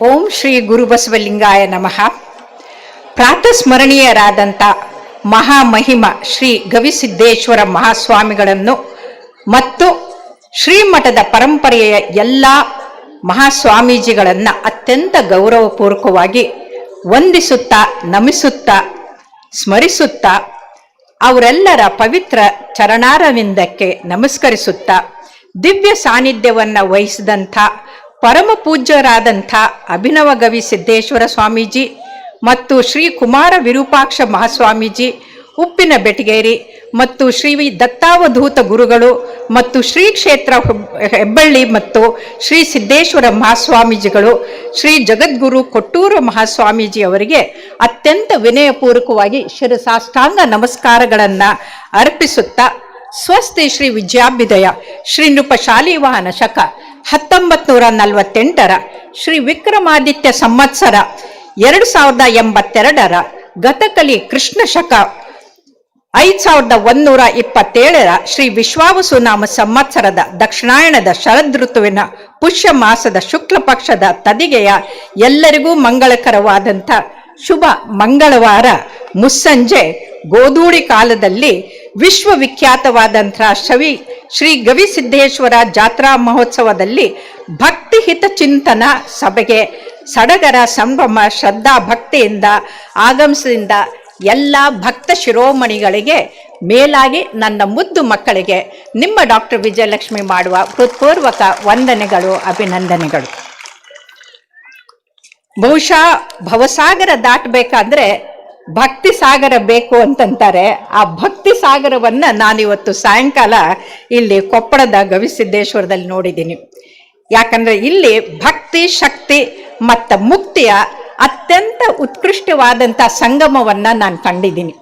ಓಂ ಶ್ರೀ ಗುರುಬಸವಲಿಂಗಾಯ ನಮಃ. ಪ್ರಾತಸ್ಮರಣೀಯರಾದಂಥ ಮಹಾಮಹಿಮ ಶ್ರೀ ಗವಿಸಿದ್ದೇಶ್ವರ ಮಹಾಸ್ವಾಮಿಗಳನ್ನು ಮತ್ತು ಶ್ರೀಮಠದ ಪರಂಪರೆಯ ಎಲ್ಲ ಮಹಾಸ್ವಾಮೀಜಿಗಳನ್ನು ಅತ್ಯಂತ ಗೌರವಪೂರ್ವಕವಾಗಿ ವಂದಿಸುತ್ತಾ, ನಮಿಸುತ್ತಾ, ಸ್ಮರಿಸುತ್ತಾ, ಅವರೆಲ್ಲರ ಪವಿತ್ರ ಚರಣಾರವಿಂದಕ್ಕೆ ನಮಸ್ಕರಿಸುತ್ತಾ, ದಿವ್ಯ ಸಾನ್ನಿಧ್ಯವನ್ನು ವಹಿಸಿದಂಥ ಪರಮ ಪೂಜ್ಯರಾದಂಥ ಅಭಿನವ ಗವಿ ಸಿದ್ದೇಶ್ವರ ಸ್ವಾಮೀಜಿ ಮತ್ತು ಶ್ರೀ ಕುಮಾರ ವಿರೂಪಾಕ್ಷ ಮಹಾಸ್ವಾಮೀಜಿ ಉಪ್ಪಿನ ಬೆಟಗೇರಿ ಮತ್ತು ಶ್ರೀ ದತ್ತಾವಧೂತ ಗುರುಗಳು ಮತ್ತು ಶ್ರೀ ಕ್ಷೇತ್ರ ಹೆಬ್ಬಳ್ಳಿ ಮತ್ತು ಶ್ರೀ ಸಿದ್ದೇಶ್ವರ ಮಹಾಸ್ವಾಮೀಜಿಗಳು, ಶ್ರೀ ಜಗದ್ಗುರು ಕೊಟ್ಟೂರು ಮಹಾಸ್ವಾಮೀಜಿ ಅವರಿಗೆ ಅತ್ಯಂತ ವಿನಯಪೂರ್ವಕವಾಗಿ ಶಿರಸಾಷ್ಟಾಂಗ ನಮಸ್ಕಾರಗಳನ್ನು ಅರ್ಪಿಸುತ್ತಾ, ಸ್ವಸ್ತಿ ಶ್ರೀ ವಿದ್ಯಾಭ್ಯುದಯ ಶ್ರೀ ನೃಪ ಶಾಲಿವಾಹನ ಶಕ 1948 ಶ್ರೀ ವಿಕ್ರಮಾದಿತ್ಯ ಸಂವತ್ಸರ 2082 ಗತಕಲಿ ಕೃಷ್ಣ ಶಕ 5127 ಶ್ರೀ ವಿಶ್ವಾವಸುನಾಮ ಸಂವತ್ಸರದ ದಕ್ಷಿಣಾಯಣದ ಶರದೃತುವಿನ ಪುಷ್ಯ ಮಾಸದ ಶುಕ್ಲ ಪಕ್ಷದ ತದಿಗೆಯ ಎಲ್ಲರಿಗೂ ಮಂಗಳಕರವಾದಂಥ ಶುಭ ಮಂಗಳವಾರ ಮುಸ್ಸಂಜೆ ಗೋಧೂಳಿ ಕಾಲದಲ್ಲಿ ವಿಶ್ವವಿಖ್ಯಾತವಾದಂಥ ಶ್ರೀ ಗವಿಸಿದ್ದೇಶ್ವರ ಜಾತ್ರಾ ಮಹೋತ್ಸವದಲ್ಲಿ ಭಕ್ತಿ ಹಿತ ಚಿಂತನ ಸಭೆಗೆ ಸಡಗರ ಸಂಭ್ರಮ ಶ್ರದ್ಧಾ ಭಕ್ತಿಯಿಂದ ಆಗಮಿಸಿದ ಎಲ್ಲ ಭಕ್ತ ಶಿರೋಮಣಿಗಳಿಗೆ, ಮೇಲಾಗಿ ನನ್ನ ಮುದ್ದು ಮಕ್ಕಳಿಗೆ ನಿಮ್ಮ ಡಾಕ್ಟರ್ ವಿಜಯಲಕ್ಷ್ಮಿ ಮಾಡುವ ಹೃತ್ಪೂರ್ವಕ ವಂದನೆಗಳು, ಅಭಿನಂದನೆಗಳು. ಬಹುಶಃ ಭವಸಾಗರ ದಾಟಬೇಕಾದ್ರೆ ಭಕ್ತಿ ಸಾಗರ ಬೇಕು ಅಂತಂತಾರೆ. ಆ ಭಕ್ತಿ ಸಾಗರವನ್ನು ನಾನಿವತ್ತು ಸಾಯಂಕಾಲ ಇಲ್ಲಿ ಕೊಪ್ಪಳದ ಗವಿಸಿದ್ದೇಶ್ವರದಲ್ಲಿ ನೋಡಿದ್ದೀನಿ. ಯಾಕಂದರೆ ಇಲ್ಲಿ ಭಕ್ತಿ, ಶಕ್ತಿ ಮತ್ತು ಮುಕ್ತಿಯ ಅತ್ಯಂತ ಉತ್ಕೃಷ್ಟವಾದಂಥ ಸಂಗಮವನ್ನು ನಾನು ಕಂಡಿದ್ದೀನಿ.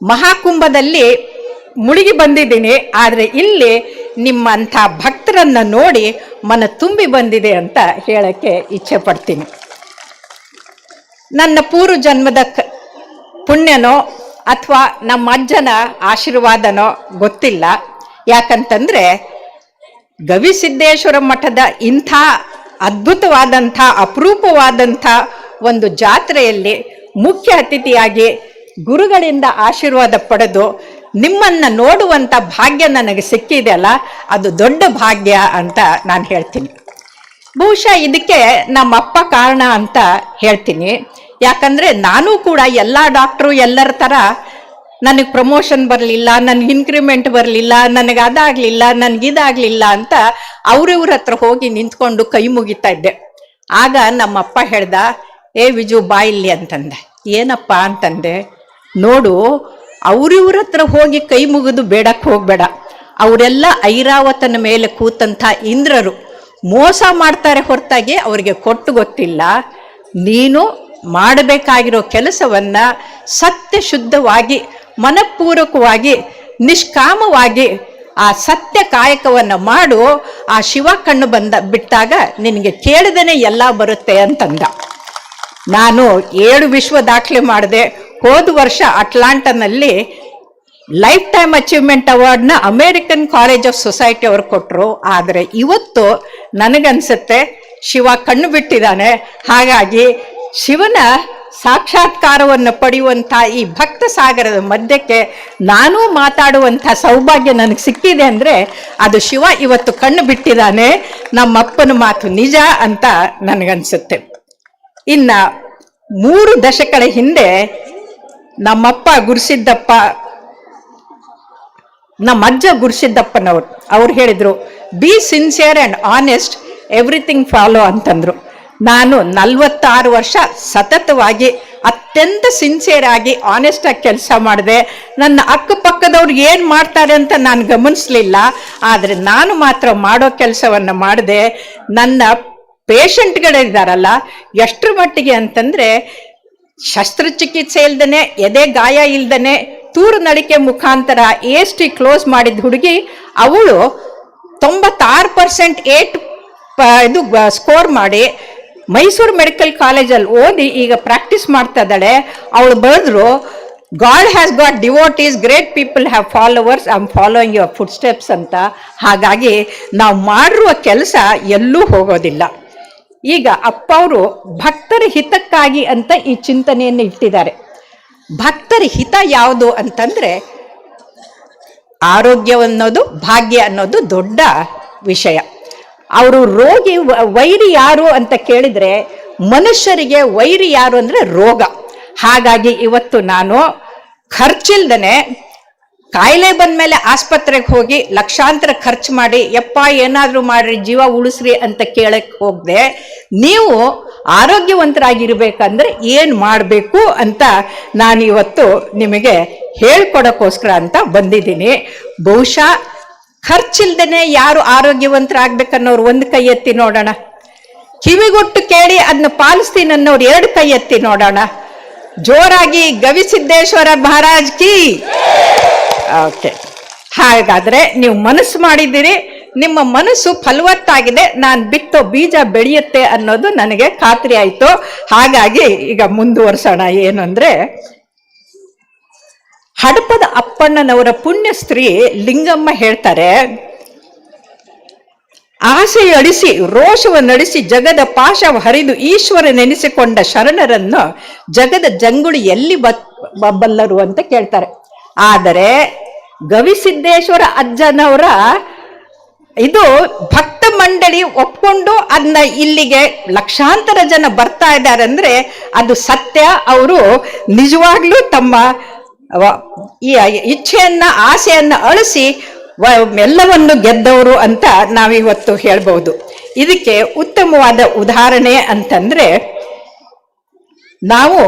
ಮಹಾಕುಂಭದಲ್ಲಿ ಮುಳುಗಿ ಬಂದಿದ್ದೀನಿ, ಆದರೆ ಇಲ್ಲಿ ನಿಮ್ಮಂಥ ಭಕ್ತರನ್ನು ನೋಡಿ ಮನ ತುಂಬಿ ಬಂದಿದೆ ಅಂತ ಹೇಳೋಕ್ಕೆ ಇಚ್ಛೆ ಪಡ್ತೀನಿ. ನನ್ನ ಪೂರ್ವ ಜನ್ಮದ ಪುಣ್ಯನೋ ಅಥವಾ ನಮ್ಮ ಅಜ್ಜನ ಆಶೀರ್ವಾದನೋ ಗೊತ್ತಿಲ್ಲ. ಯಾಕಂತಂದರೆ ಗವಿಸಿದ್ದೇಶ್ವರ ಮಠದ ಇಂಥ ಅದ್ಭುತವಾದಂಥ ಅಪರೂಪವಾದಂಥ ಒಂದು ಜಾತ್ರೆಯಲ್ಲಿ ಮುಖ್ಯ ಅತಿಥಿಯಾಗಿ ಗುರುಗಳಿಂದ ಆಶೀರ್ವಾದ ಪಡೆದು ನಿಮ್ಮನ್ನು ನೋಡುವಂಥ ಭಾಗ್ಯ ನನಗೆ ಸಿಕ್ಕಿದೆಯಲ್ಲ, ಅದು ದೊಡ್ಡ ಭಾಗ್ಯ ಅಂತ ನಾನು ಹೇಳ್ತೀನಿ. ಬಹುಶಃ ಇದಕ್ಕೆ ನಮ್ಮಪ್ಪ ಕಾರಣ ಅಂತ ಹೇಳ್ತೀನಿ. ಯಾಕಂದರೆ ನಾನು ಕೂಡ ಎಲ್ಲ ಡಾಕ್ಟ್ರು ಎಲ್ಲರ ಥರ ನನಗೆ ಪ್ರಮೋಷನ್ ಬರಲಿಲ್ಲ, ನನಗೆ ಇನ್ಕ್ರಿಮೆಂಟ್ ಬರಲಿಲ್ಲ, ನನಗೆ ಅದಾಗಲಿಲ್ಲ, ನನಗಿದಾಗಲಿಲ್ಲ ಅಂತ ಅವ್ರಿವ್ರ ಹತ್ರ ಹೋಗಿ ನಿಂತ್ಕೊಂಡು ಕೈ ಮುಗಿತಾ ಇದ್ದೆ. ಆಗ ನಮ್ಮಪ್ಪ ಹೇಳ್ದ, ಏ ವಿಜು ಬಾ ಇಲ್ಲಿ ಅಂತಂದೆ. ಏನಪ್ಪ ಅಂತಂದೆ. ನೋಡು, ಅವ್ರಿವ್ರ ಹತ್ರ ಹೋಗಿ ಕೈ ಮುಗಿದು ಬೇಡಕ್ಕೆ ಹೋಗಬೇಡ. ಅವರೆಲ್ಲ ಐರಾವತನ ಮೇಲೆ ಕೂತಂಥ ಇಂದ್ರರು, ಮೋಸ ಮಾಡ್ತಾರೆ ಹೊರತಾಗಿ ಅವ್ರಿಗೆ ಕೊಟ್ಟು ಗೊತ್ತಿಲ್ಲ. ನೀನು ಮಾಡಬೇಕಾಗಿರೋ ಕೆಲಸವನ್ನು ಸತ್ಯ ಶುದ್ಧವಾಗಿ, ಮನಪೂರ್ವಕವಾಗಿ, ನಿಷ್ಕಾಮವಾಗಿ ಆ ಸತ್ಯ ಕಾಯಕವನ್ನು ಮಾಡು. ಆ ಶಿವ ಕಣ್ಣು ಬಿಟ್ಟಾಗ ನಿನಗೆ ಕೇಳಿದನೇ ಎಲ್ಲ ಬರುತ್ತೆ ಅಂತಂದ. ನಾನು 7 ವಿಶ್ವ ದಾಖಲೆ ಮಾಡಿದೆ. ಹೋದ ವರ್ಷ ಅಟ್ಲಾಂಟಾನಲ್ಲಿ ಲೈಫ್ ಟೈಮ್ ಅಚೀವ್ಮೆಂಟ್ ಅವಾರ್ಡ್ನ ಅಮೇರಿಕನ್ ಕಾಲೇಜ್ ಆಫ್ ಸೊಸೈಟಿ ಅವರು ಕೊಟ್ಟರು. ಆದರೆ ಇವತ್ತು ನನಗನ್ಸುತ್ತೆ ಶಿವ ಕಣ್ಣು ಬಿಟ್ಟಿದ್ದಾನೆ. ಹಾಗಾಗಿ ಶಿವನ ಸಾಕ್ಷಾತ್ಕಾರವನ್ನು ಪಡೆಯುವಂಥ ಈ ಭಕ್ತ ಸಾಗರದ ಮಧ್ಯಕ್ಕೆ ನಾನೂ ಮಾತಾಡುವಂಥ ಸೌಭಾಗ್ಯ ನನಗೆ ಸಿಕ್ಕಿದೆ ಅಂದರೆ ಅದು ಶಿವ ಇವತ್ತು ಕಣ್ಣು ಬಿಟ್ಟಿದ್ದಾನೆ. ನಮ್ಮಪ್ಪನ ಮಾತು ನಿಜ ಅಂತ ನನಗನ್ಸುತ್ತೆ. ಇನ್ನು 3 ದಶಕಗಳ ಹಿಂದೆ ನಮ್ಮಪ್ಪ ಗುರುಸಿದ್ದಪ್ಪ, ನಮ್ಮ ಅಜ್ಜ ಗುರುಸಿದ್ದಪ್ಪನವರು ಅವ್ರು ಹೇಳಿದರು, B sincere and honest, everything follow ಅಂತಂದರು. ನಾನು 46 ವರ್ಷ ಸತತವಾಗಿ ಅತ್ಯಂತ ಸಿನ್ಸಿಯರ್ ಆಗಿ ಆನೆಸ್ಟಾಗಿ ಕೆಲಸ ಮಾಡಿದೆ. ನನ್ನ ಅಕ್ಕಪಕ್ಕದವ್ರು ಏನು ಮಾಡ್ತಾರೆ ಅಂತ ನಾನು ಗಮನಿಸಲಿಲ್ಲ, ಆದರೆ ನಾನು ಮಾತ್ರ ಮಾಡೋ ಕೆಲಸವನ್ನು ಮಾಡಿದೆ. ನನ್ನ ಪೇಷಂಟ್ಗಳಿದ್ದಾರಲ್ಲ, ಎಷ್ಟರ ಮಟ್ಟಿಗೆ ಅಂತಂದರೆ ಶಸ್ತ್ರಚಿಕಿತ್ಸೆ ಇಲ್ದೇ, ಎದೆ ಗಾಯ ಇಲ್ದೇ, ತೂರು ನಳಿಕೆ ಮುಖಾಂತರ AST ಕ್ಲೋಸ್ ಮಾಡಿದ ಹುಡುಗಿ, ಅವಳು 96% ಇದು ಸ್ಕೋರ್ ಮಾಡಿ ಮೈಸೂರು ಮೆಡಿಕಲ್ ಕಾಲೇಜಲ್ಲಿ ಓದಿ ಈಗ ಪ್ರಾಕ್ಟೀಸ್ ಮಾಡ್ತಾ ಇದ್ದಾಳೆ. ಅವಳು ಬರೆದ್ರು, god has got devotees, great people have followers, I am following your foot steps ಅಂತ. ಹಾಗಾಗಿ ನಾವು ಮಾಡಿರುವ ಕೆಲಸ ಎಲ್ಲೂ ಹೋಗೋದಿಲ್ಲ. ಈಗ ಅಪ್ಪ ಅವರು ಭಕ್ತರ ಹಿತಕ್ಕಾಗಿ ಅಂತ ಈ ಚಿಂತನೆಯನ್ನು ಇಟ್ಟಿದ್ದಾರೆ. ಭಕ್ತರ ಹಿತ ಯಾವುದು ಅಂತಂದ್ರೆ ಆರೋಗ್ಯವನ್ನೋದು ಭಾಗ್ಯ ಅನ್ನೋದು ದೊಡ್ಡ ವಿಷಯ. ಅವರು ರೋಗಿ ವೈರಿ ಯಾರು ಅಂತ ಕೇಳಿದ್ರೆ ಮನುಷ್ಯರಿಗೆ ವೈರಿ ಯಾರು ಅಂದ್ರೆ ರೋಗ. ಹಾಗಾಗಿ ಇವತ್ತು ನಾನು ಖರ್ಚಿಲ್ದನೆ ಕಾಯಿಲೆ ಬಂದ್ಮೇಲೆ ಆಸ್ಪತ್ರೆಗೆ ಹೋಗಿ ಲಕ್ಷಾಂತರ ಖರ್ಚು ಮಾಡಿ ಯಪ್ಪ ಏನಾದ್ರೂ ಮಾಡ್ರಿ ಜೀವ ಉಳಿಸ್ರಿ ಅಂತ ಕೇಳಕ್ ಹೋಗದೆ, ನೀವು ಆರೋಗ್ಯವಂತರಾಗಿರ್ಬೇಕಂದ್ರೆ ಏನ್ ಮಾಡಬೇಕು ಅಂತ ನಾನು ಇವತ್ತು ನಿಮಗೆ ಹೇಳ್ಕೊಡಕ್ಕೋಸ್ಕರ ಅಂತ ಬಂದಿದ್ದೀನಿ. ಬಹುಶಃ ಖರ್ಚಿಲ್ದೇನೆ ಯಾರು ಆರೋಗ್ಯವಂತರಾಗ್ಬೇಕನ್ನೋರು ಒಂದು ಕೈ ಎತ್ತಿ ನೋಡೋಣ. ಕಿವಿಗೊಟ್ಟು ಕೇಳಿ ಅದನ್ನ ಪಾಲಿಸ್ತೀನಿ ಅನ್ನೋರು 2 ಕೈ ಎತ್ತಿ ನೋಡೋಣ. ಜೋರಾಗಿ ಗವಿಸಿದ್ದೇಶ್ವರ ಮಹಾರಾಜ್ ಕಿ. ಓಕೆ, ಹಾಗಾದ್ರೆ ನೀವು ಮನಸ್ಸು ಮಾಡಿದ್ದೀರಿ, ನಿಮ್ಮ ಮನಸ್ಸು ಫಲವತ್ತಾಗಿದೆ, ನಾನು ಬಿತ್ತೋ ಬೀಜ ಬೆಳೆಯುತ್ತೆ ಅನ್ನೋದು ನನಗೆ ಖಾತ್ರಿ ಆಯ್ತು. ಹಾಗಾಗಿ ಈಗ ಮುಂದುವರ್ಸೋಣ. ಏನು ಅಂದ್ರೆ, ಹಡಪದ ಅಪ್ಪಣ್ಣನವರ ಪುಣ್ಯ ಸ್ತ್ರೀ ಲಿಂಗಮ್ಮ ಹೇಳ್ತಾರೆ, ಆಸೆ ಅಳಿಸಿ ರೋಷವನ್ನಡಿಸಿ ಜಗದ ಪಾಶವ ಹರಿದು ಈಶ್ವರ ನೆನೆಸಿಕೊಂಡ ಶರಣರನ್ನು ಜಗದ ಜಂಗುಳಿ ಎಲ್ಲಿ ಬಲ್ಲರು ಅಂತ ಕೇಳ್ತಾರೆ. ಆದರೆ ಗವಿಸಿದ್ದೇಶ್ವರ ಅಜ್ಜನವರ ಇದು ಭಕ್ತ ಮಂಡಳಿ ಒಪ್ಕೊಂಡು ಅದನ್ನ ಇಲ್ಲಿಗೆ ಲಕ್ಷಾಂತರ ಜನ ಬರ್ತಾ ಇದ್ದಾರೆ ಅಂದ್ರೆ ಅದು ಸತ್ಯ. ಅವರು ನಿಜವಾಗ್ಲೂ ತಮ್ಮ ಈ ಇಚ್ಛೆಯನ್ನ ಆಸೆಯನ್ನ ಅಳಿಸಿ ಎಲ್ಲವನ್ನು ಗೆದ್ದವರು ಅಂತ ನಾವಿವತ್ತು ಹೇಳ್ಬಹುದು. ಇದಕ್ಕೆ ಉತ್ತಮವಾದ ಉದಾಹರಣೆ ಅಂತಂದ್ರೆ, ನಾವು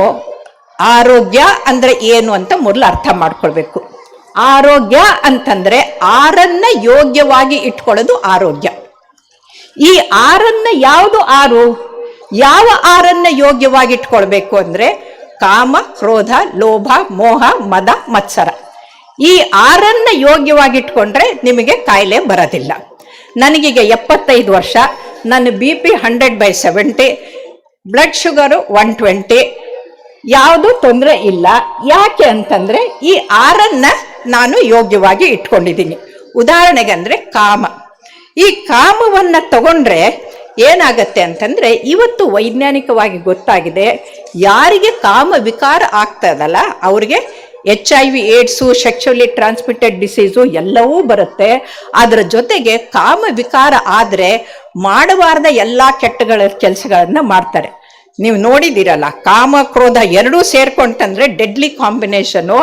ಆರೋಗ್ಯ ಅಂದ್ರೆ ಏನು ಅಂತ ಮೊದಲು ಅರ್ಥ ಮಾಡ್ಕೊಳ್ಬೇಕು. ಆರೋಗ್ಯ ಅಂತಂದ್ರೆ 6 ಯೋಗ್ಯವಾಗಿ ಇಟ್ಕೊಳ್ಳೋದು ಆರೋಗ್ಯ. ಈ 6 ಯಾವುದು 6? ಯಾವ 6 ಯೋಗ್ಯವಾಗಿ ಇಟ್ಕೊಳ್ಬೇಕು ಅಂದ್ರೆ ಕಾಮ, ಕ್ರೋಧ, ಲೋಭ, ಮೋಹ, ಮದ, ಮತ್ಸರ. ಈ 6 ಯೋಗ್ಯವಾಗಿ ಇಟ್ಕೊಂಡ್ರೆ ನಿಮಗೆ ಕಾಯಿಲೆ ಬರೋದಿಲ್ಲ. ನನಗೀಗ 75 ವರ್ಷ, ನನ್ನ BP 100/70, ಬ್ಲಡ್ ಶುಗರು 120, ಯಾವುದು ತೊಂದರೆ ಇಲ್ಲ. ಯಾಕೆ ಅಂತಂದ್ರೆ ಈ 6 ನಾನು ಯೋಗ್ಯವಾಗಿ ಇಟ್ಕೊಂಡಿದ್ದೀನಿ. ಉದಾಹರಣೆಗೆ ಅಂದ್ರೆ ಕಾಮ. ಈ ಕಾಮವನ್ನ ತಗೊಂಡ್ರೆ ಏನಾಗತ್ತೆ ಅಂತಂದ್ರೆ, ಇವತ್ತು ವೈಜ್ಞಾನಿಕವಾಗಿ ಗೊತ್ತಾಗಿದೆ, ಯಾರಿಗೆ ಕಾಮ ವಿಕಾರ ಆಗ್ತದಲ್ಲ ಅವ್ರಿಗೆ HIV, AIDS, sexually transmitted disease ಎಲ್ಲವೂ ಬರುತ್ತೆ. ಅದರ ಜೊತೆಗೆ ಕಾಮ ವಿಕಾರ ಆದ್ರೆ ಮಾಡಬಾರ್ದ ಎಲ್ಲಾ ಕೆಟ್ಟಗಳ ಕೆಲಸಗಳನ್ನ ಮಾಡ್ತಾರೆ. ನೀವು ನೋಡಿದಿರಲ್ಲ, ಕಾಮ ಕ್ರೋಧ ಎರಡೂ ಸೇರ್ಕೊಂತಂದ್ರೆ ಡೆಡ್ಲಿ ಕಾಂಬಿನೇಷನು.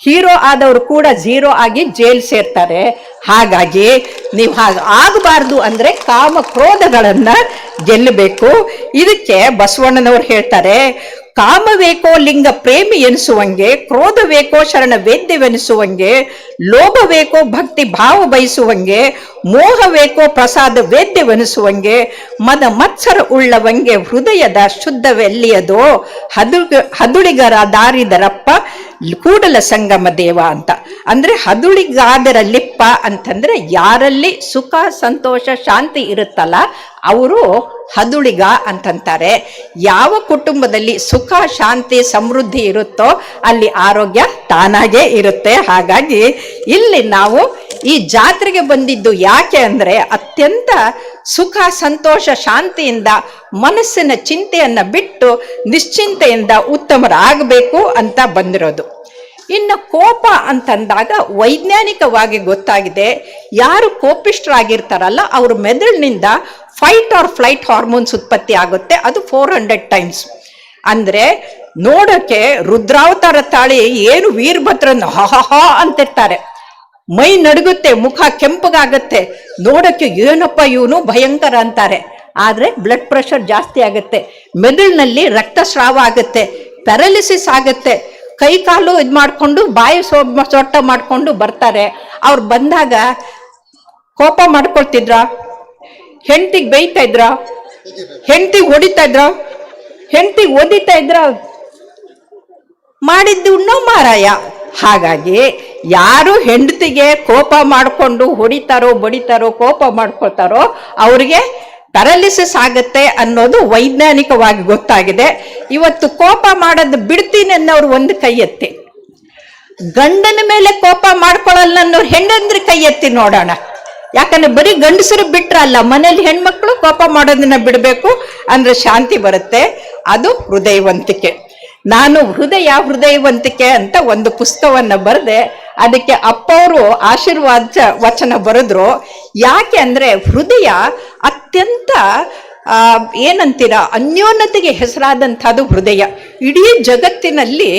ಹೀರೋ ಆದವರು ಕೂಡ 0 ಆಗಿ ಜೈಲ್ ಸೇರ್ತಾರೆ. ಹಾಗಾಗಿ ನೀವು ಹಾಗೆ ಆಗಬಾರ್ದು ಅಂದ್ರೆ ಕಾಮ ಕ್ರೋಧಗಳನ್ನ ಗೆಲ್ಲಬೇಕು. ಇದಕ್ಕೆ ಬಸವಣ್ಣನವರು ಹೇಳ್ತಾರೆ, ಕಾಮವೇಕೋ ಲಿಂಗ ಪ್ರೇಮಿ ಎನಿಸುವಂಗೆ, ಕ್ರೋಧವೇಕೋ ಶರಣ ವೇದ್ಯವೆನಿಸುವಂಗೆ, ಲೋಭವೇಕೋ ಭಕ್ತಿ ಭಾವ ಬಯಸುವಂಗೆ, ಮೋಹವೇಕೋ ಪ್ರಸಾದ ವೇದ್ಯವೆನಿಸುವಂಗೆ, ಮದ ಮತ್ಸರ ಉಳ್ಳವಂಗೆ ಹೃದಯದ ಶುದ್ಧವೆಲ್ಲಿಯದೋ ಹದುಳಿಗರ ದಾರಿದರಪ್ಪ ಕೂಡಲ ಸಂಗಮ ದೇವ ಅಂತ. ಅಂದ್ರೆ ಹದುಳಿಗಾದರಲ್ಲಿಪ್ಪ ಅಂತಂದ್ರೆ ಯಾರಲ್ಲಿ ಸುಖ ಸಂತೋಷ ಶಾಂತಿ ಇರುತ್ತಲ್ಲ ಅವರು ಹದುಳಿಗ ಅಂತಂತಾರೆ. ಯಾವ ಕುಟುಂಬದಲ್ಲಿ ಸುಖ ಶಾಂತಿ ಸಮೃದ್ಧಿ ಇರುತ್ತೋ ಅಲ್ಲಿ ಆರೋಗ್ಯ ತಾನಾಗೇ ಇರುತ್ತೆ. ಹಾಗಾಗಿ ಇಲ್ಲಿ ನಾವು ಈ ಜಾತ್ರೆಗೆ ಬಂದಿದ್ದು ಯಾಕೆ ಅಂದ್ರೆ ಅತ್ಯಂತ ಸುಖ ಸಂತೋಷ ಶಾಂತಿಯಿಂದ ಮನಸ್ಸಿನ ಚಿಂತೆಯನ್ನ ಬಿಟ್ಟು ನಿಶ್ಚಿಂತೆಯಿಂದ ಉತ್ತಮರಾಗಬೇಕು ಅಂತ ಬಂದಿರೋದು. ಇನ್ನು ಕೋಪ ಅಂತಂದಾಗ ವೈಜ್ಞಾನಿಕವಾಗಿ ಗೊತ್ತಾಗಿದೆ, ಯಾರು ಕೋಪಿಷ್ಠರಾಗಿರ್ತಾರಲ್ಲ ಅವ್ರ ಮೆದುಳಿನಿಂದ ಫೈಟ್ ಆರ್ ಫ್ಲೈಟ್ ಹಾರ್ಮೋನ್ಸ್ ಉತ್ಪತ್ತಿ ಆಗುತ್ತೆ. ಅದು 400 ಟೈಮ್ಸ್. ಅಂದ್ರೆ ನೋಡಕ್ಕೆ ರುದ್ರಾವತಾರ ತಾಳಿ ಏನು ವೀರಭದ್ರನ್ ಹಹ ಅಂತಿರ್ತಾರೆ, ಮೈ ನಡುಗುತ್ತೆ, ಮುಖ ಕೆಂಪಗಾಗತ್ತೆ, ನೋಡಕ್ಕೆ ಏನಪ್ಪ ಇವನು ಭಯಂಕರ ಅಂತಾರೆ. ಆದ್ರೆ ಬ್ಲಡ್ ಪ್ರೆಷರ್ ಜಾಸ್ತಿ ಆಗುತ್ತೆ, ಮೆದುಳಿನಲ್ಲಿ ರಕ್ತಸ್ರಾವ ಆಗುತ್ತೆ, ಪ್ಯಾರಾಲಿಸಿಸ್ ಆಗುತ್ತೆ, ಕೈ ಕಾಲು ಇದು ಮಾಡ್ಕೊಂಡು ಬಾಯಿ ಸೊಟ್ಟ ಮಾಡ್ಕೊಂಡು ಬರ್ತಾರೆ. ಅವ್ರು ಬಂದಾಗ ಕೋಪ ಮಾಡ್ಕೊಳ್ತಿದ್ರ, ಹೆಂಡತಿಗೆ ಬೈತಾ ಇದ್ರ, ಹೆಂಡತಿಗೆ ಹೊಡಿತಾ ಇದ್ರ, ಹೆಂಡತಿಗೆ ಓದಿತಾ ಇದ್ರ, ಮಾಡಿದ್ದು ಉಣ್ಣೋ ಮಾರಾಯ. ಹಾಗಾಗಿ ಯಾರು ಹೆಂಡತಿಗೆ ಕೋಪ ಮಾಡ್ಕೊಂಡು ಹೊಡಿತಾರೋ ಬಡಿತಾರೋ ಕೋಪ ಮಾಡ್ಕೊಳ್ತಾರೋ ಅವ್ರಿಗೆ ಪ್ಯಾರಾಲಿಸಿಸ್ ಆಗತ್ತೆ ಅನ್ನೋದು ವೈಜ್ಞಾನಿಕವಾಗಿ ಗೊತ್ತಾಗಿದೆ. ಇವತ್ತು ಕೋಪ ಮಾಡೋದು ಬಿಡ್ತೀನಿ ಅನ್ನೋರು ಒಂದು ಕೈ ಎತ್ತಿ, ಗಂಡನ ಮೇಲೆ ಕೋಪ ಮಾಡ್ಕೊಳ್ಳಲ್ಲ ಅನ್ನೋರು ಹೆಂಡಂದ್ರೆ ಕೈ ಎತ್ತಿ ನೋಡೋಣ. ಯಾಕಂದ್ರೆ ಬರೀ ಗಂಡಸರು ಬಿಟ್ರಲ್ಲ, ಮನೇಲಿ ಹೆಣ್ಮಕ್ಳು ಕೋಪ ಮಾಡೋದನ್ನ ಬಿಡಬೇಕು ಅಂದ್ರೆ ಶಾಂತಿ ಬರುತ್ತೆ. ಅದು ಹೃದಯವಂತಿಕೆ. ನಾನು ಹೃದಯವಂತಿಕೆ ಅಂತ ಒಂದು ಪುಸ್ತಕವನ್ನ ಬರೆದೆ. ಅದಕ್ಕೆ ಅಪ್ಪವರು ಆಶೀರ್ವಾದ ವಚನ ಬರೆದ್ರು. ಯಾಕೆ ಅಂದ್ರೆ ಹೃದಯ ಅತ್ಯಂತ ಏನಂತೀರ, ಅನ್ಯೋನ್ಯತೆಗೆ ಹೆಸರಾದಂಥದ್ದು ಹೃದಯ. ಇಡೀ ಜಗತ್ತಿನಲ್ಲಿ